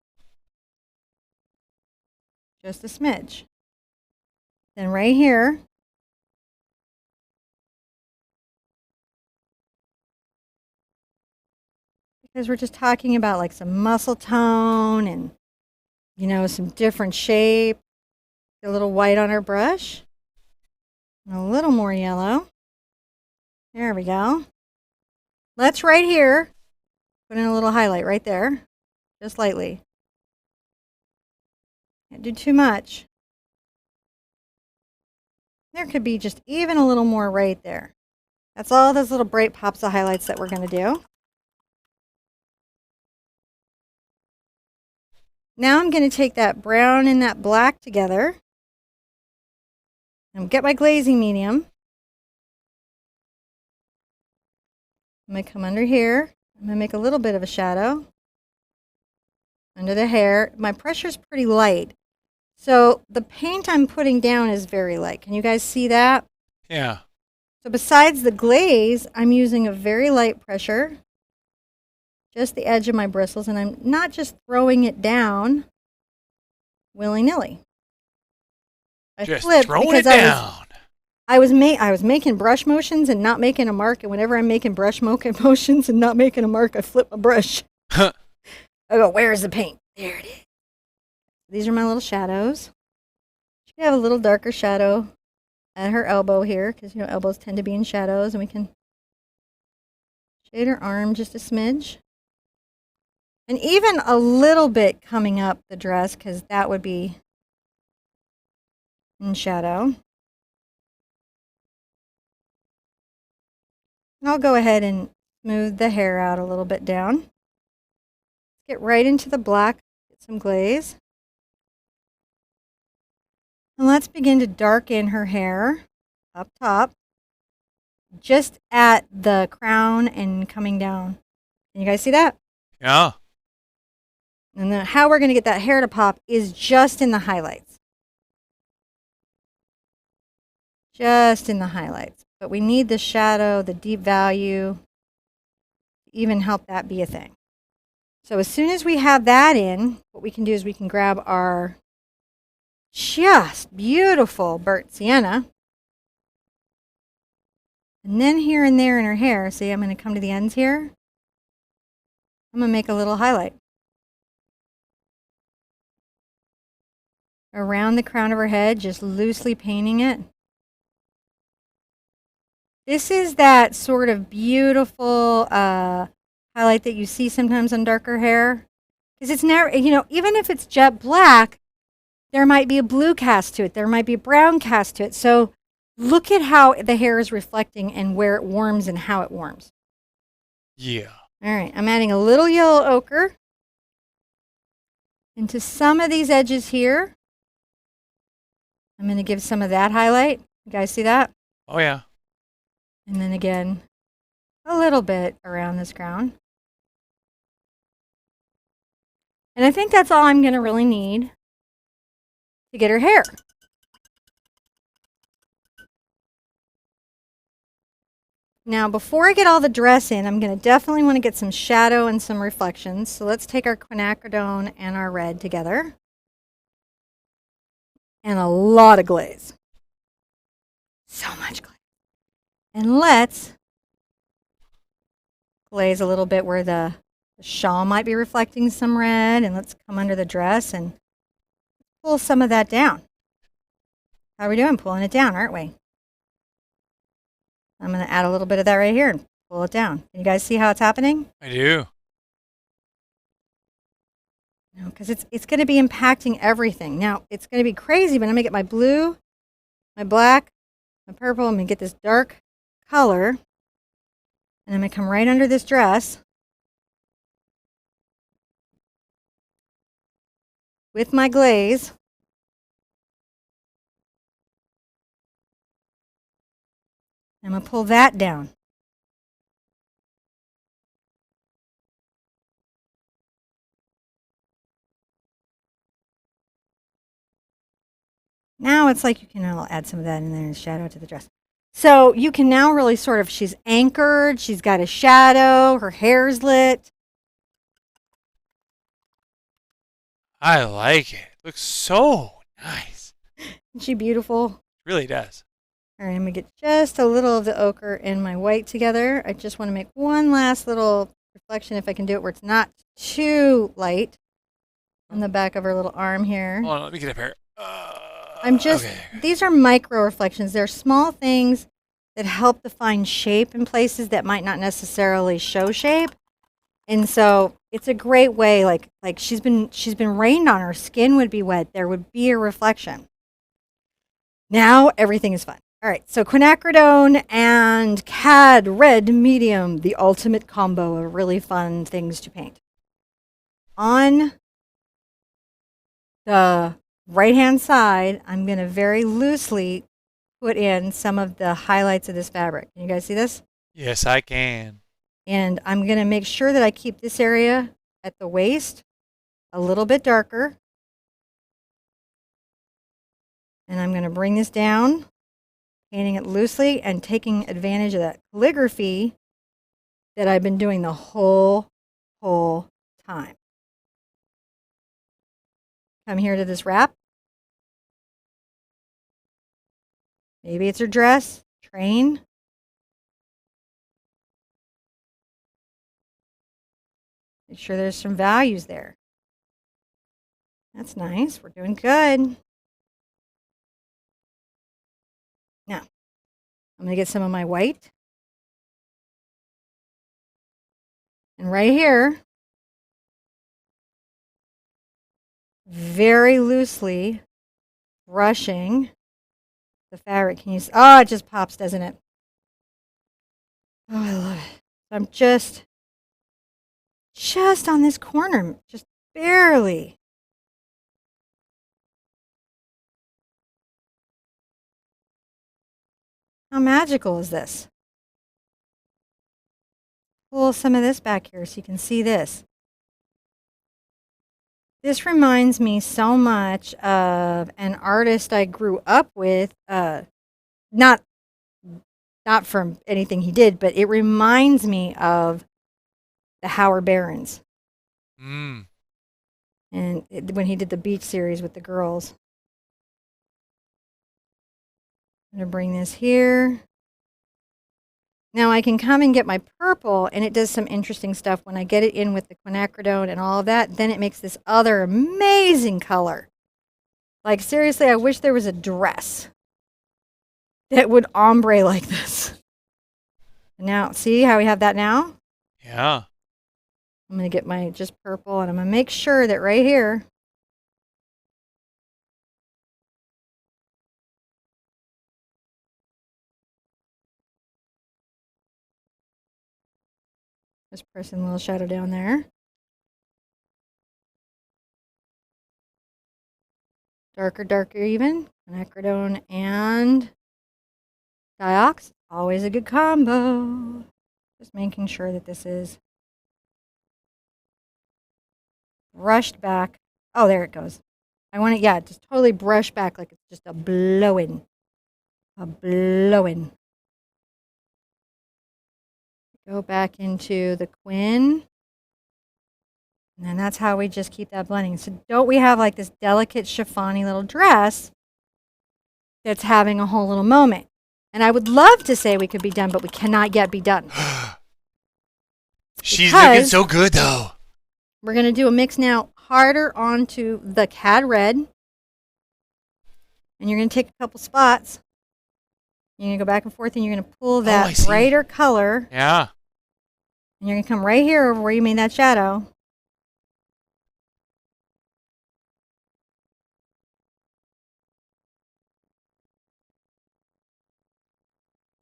Just a smidge. Then right here, because we're just talking about like some muscle tone and, you know, some different shape. A little white on our brush. And a little more yellow. There we go. Let's right here put in a little highlight right there. Just lightly. Can't do too much. There could be just even a little more right there. That's all those little bright pops of highlights that we're going to do. Now I'm going to take that brown and that black together and get my glazing medium. I'm going to come under here. I'm going to make a little bit of a shadow under the hair. My pressure's pretty light. So the paint I'm putting down is very light. Can you guys see that? Yeah. So besides the glaze, I'm using a very light pressure. Just the edge of my bristles, and I'm not just throwing it down willy-nilly. I Just flipped throwing because it down. I was making brush motions and not making a mark, and whenever I'm making brush motions and not making a mark, I flip my brush. I go, where's the paint? There it is. These are my little shadows. She have a little darker shadow at her elbow here, because you know elbows tend to be in shadows, and we can shade her arm just a smidge. And even a little bit coming up the dress, because that would be in shadow. And I'll go ahead and smooth the hair out a little bit down. Get right into the black, get some glaze. And let's begin to darken her hair up top, just at the crown and coming down. Can you guys see that? Yeah. And then how we're going to get that hair to pop is just in the highlights. Just in the highlights. But we need the shadow, the deep value, to even help that be a thing. So as soon as we have that in, what we can do is we can grab our just beautiful burnt sienna. And then here and there in her hair, see, I'm going to come to the ends here. I'm going to make a little highlight. Around the crown of her head, just loosely painting it. This is that sort of beautiful highlight that you see sometimes on darker hair. Because it's never, even if it's jet black, there might be a blue cast to it. There might be a brown cast to it. So look at how the hair is reflecting and where it warms and how it warms. Yeah. All right, I'm adding a little yellow ochre into some of these edges here. I'm going to give some of that highlight. You guys see that? Oh, yeah. And then again, a little bit around this crown. And I think that's all I'm going to really need to get her hair. Now, before I get all the dress in, I'm going to definitely want to get some shadow and some reflections. So let's take our quinacridone and our red together. And a lot of glaze. So much glaze. And let's glaze a little bit where the shawl might be reflecting some red. And let's come under the dress and pull some of that down. How are we doing? Pulling it down, aren't we? I'm going to add a little bit of that right here and pull it down. Can you guys see how it's happening? I do. Because it's going to be impacting everything. Now, it's going to be crazy, but I'm going to get my blue, my black, my purple. I'm going to get this dark color. And I'm going to come right under this dress with my glaze. I'm going to pull that down. Now it's like you can add some of that in there and shadow to the dress. So you can now really sort of, she's anchored, she's got a shadow, her hair's lit. I like it. Looks so nice. Isn't she beautiful? It really does. All right, I'm going to get just a little of the ochre and my white together. I just want to make one last little reflection if I can do it where it's not too light on the back of her little arm here. Hold on, let me get up here. These are micro reflections. They're small things that help define shape in places that might not necessarily show shape. And so it's a great way, like she's been rained on, her skin would be wet. There would be a reflection. Now everything is fun. All right, so quinacridone and cad red medium, the ultimate combo of really fun things to paint. On the right-hand side, I'm going to very loosely put in some of the highlights of this fabric. Can you guys see this? Yes, I can. And I'm going to make sure that I keep this area at the waist a little bit darker. And I'm going to bring this down, painting it loosely and taking advantage of that calligraphy that I've been doing the whole time. Come here to this wrap. Maybe it's her dress, train. Make sure there's some values there. That's nice. We're doing good. Now, I'm going to get some of my white. And right here, very loosely brushing the fabric. Can you see? Oh, it just pops, doesn't it? Oh, I love it. I'm just on this corner, just barely. How magical is this? Pull some of this back here so you can see this. This reminds me so much of an artist I grew up with, not from anything he did, but it reminds me of the Howard Barons. Mm. And when he did the beach series with the girls. I'm going to bring this here. Now I can come and get my purple, and it does some interesting stuff. When I get it in with the quinacridone and all of that, then it makes this other amazing color. Like, seriously, I wish there was a dress that would ombre like this. Now, see how we have that now? Yeah. I'm going to get my just purple, and I'm going to make sure that right here, just pressing a little shadow down there. Darker, darker even. Acridone and Diox. Always a good combo. Just making sure that this is brushed back. Oh, there it goes. I want it, yeah, just totally brush back like it's just a blowing. A blowing. Go back into the Quinn. And then that's how we just keep that blending. So don't we have like this delicate chiffony little dress that's having a whole little moment. And I would love to say we could be done, but we cannot yet be done. She's looking so good, though. We're going to do a mix now harder onto the Cad Red. And you're going to take a couple spots. You're going to go back and forth, and you're going to pull that brighter color. Yeah. And you're going to come right here over where you made that shadow.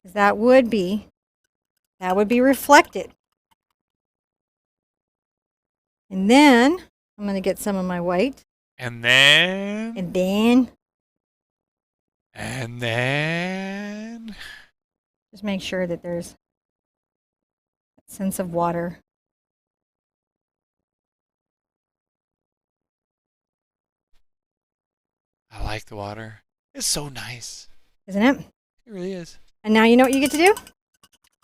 Because that would be reflected. And then I'm going to get some of my white. And then. And then. And then. Just make sure that there's a sense of water. I like the water. It's so nice. Isn't it? It really is. And now you know what you get to do?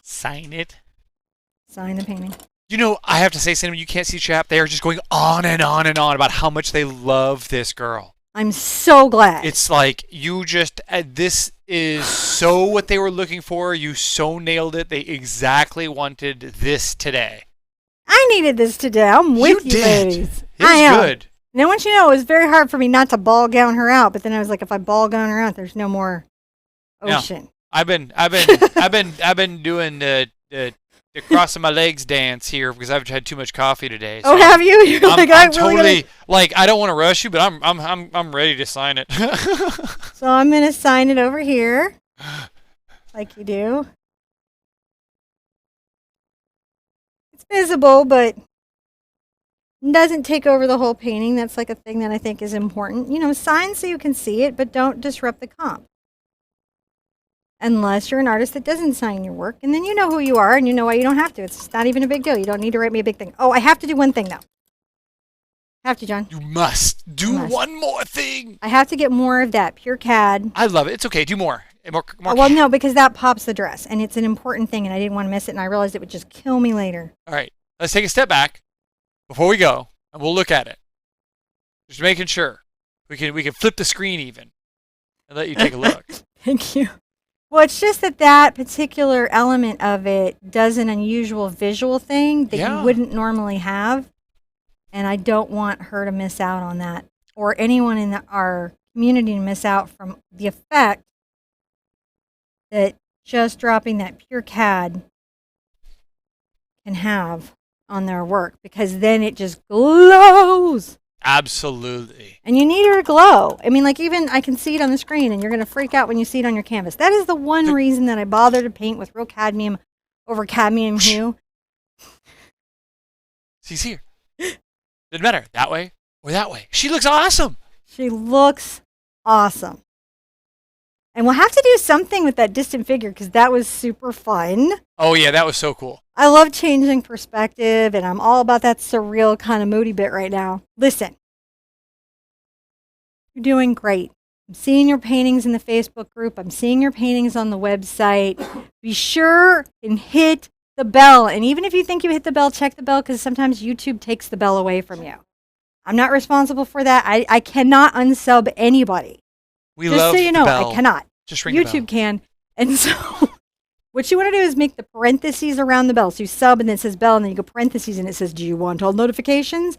Sign it. Sign the painting. You know, I have to say, Cinnamon, you can't see chat. They are just going on and on and on about how much they love this girl. I'm so glad. It's like you just, this is so what they were looking for. You so nailed it. They exactly wanted this today. I needed this today. I'm with you, ladies. It was good. Now, once you know, it was very hard for me not to ball gown her out. But then I was like, if I ball gown her out, there's no more ocean. No, I've been doing the crossing my legs dance here because I've had too much coffee today. So oh, have you? You're I'm totally like I don't want to rush you, but I'm ready to sign it. So I'm gonna sign it over here, like you do. It's visible, but doesn't take over the whole painting. That's like a thing that I think is important. You know, sign so you can see it, but don't disrupt the comp. Unless you're an artist that doesn't sign your work, and then you know who you are, and you know why you don't have to. It's not even a big deal. You don't need to write me a big thing. Oh, I have to do one thing, though. Have to, John. You must do one more thing. I have to get more of that pure CAD. I love it. It's okay. Do more. More well, no, because that pops the dress, and it's an important thing, and I didn't want to miss it, and I realized it would just kill me later. All right. Let's take a step back before we go, and we'll look at it. Just making sure. We can flip the screen even and let you take a look. Thank you. Well, it's just that particular element of it does an unusual visual thing that you wouldn't normally have. And I don't want her to miss out on that, or anyone in our community to miss out from the effect that just dropping that pure CAD can have on their work, because then it just glows. Absolutely. And you need her to glow. I mean, like, even I can see it on the screen, and you're going to freak out when you see it on your canvas. That is the one reason that I bother to paint with real cadmium over cadmium hue. She's here. Doesn't matter. That way or that way. She looks awesome. She looks awesome. And we'll have to do something with that distant figure, because that was super fun. Oh, yeah, that was so cool. I love changing perspective, and I'm all about that surreal kind of moody bit right now. Listen, you're doing great. I'm seeing your paintings in the Facebook group. I'm seeing your paintings on the website. Be sure and hit the bell. And even if you think you hit the bell, check the bell, because sometimes YouTube takes the bell away from you. I'm not responsible for that. I cannot unsub anybody. Just so you know, I cannot. Just ring YouTube the bell. can. And so what you want to do is make the parentheses around the bell. So you sub and then it says bell, and then you go parentheses and it says, do you want all notifications?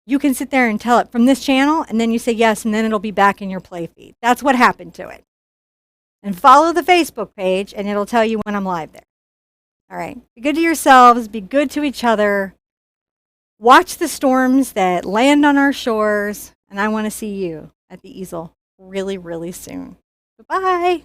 You can sit there and tell it from this channel, and then you say yes, and then it'll be back in your play feed. That's what happened to it. And follow the Facebook page, and it'll tell you when I'm live there. All right. Be good to yourselves. Be good to each other. Watch the storms that land on our shores. And I want to see you at the easel really, really soon. Bye-bye.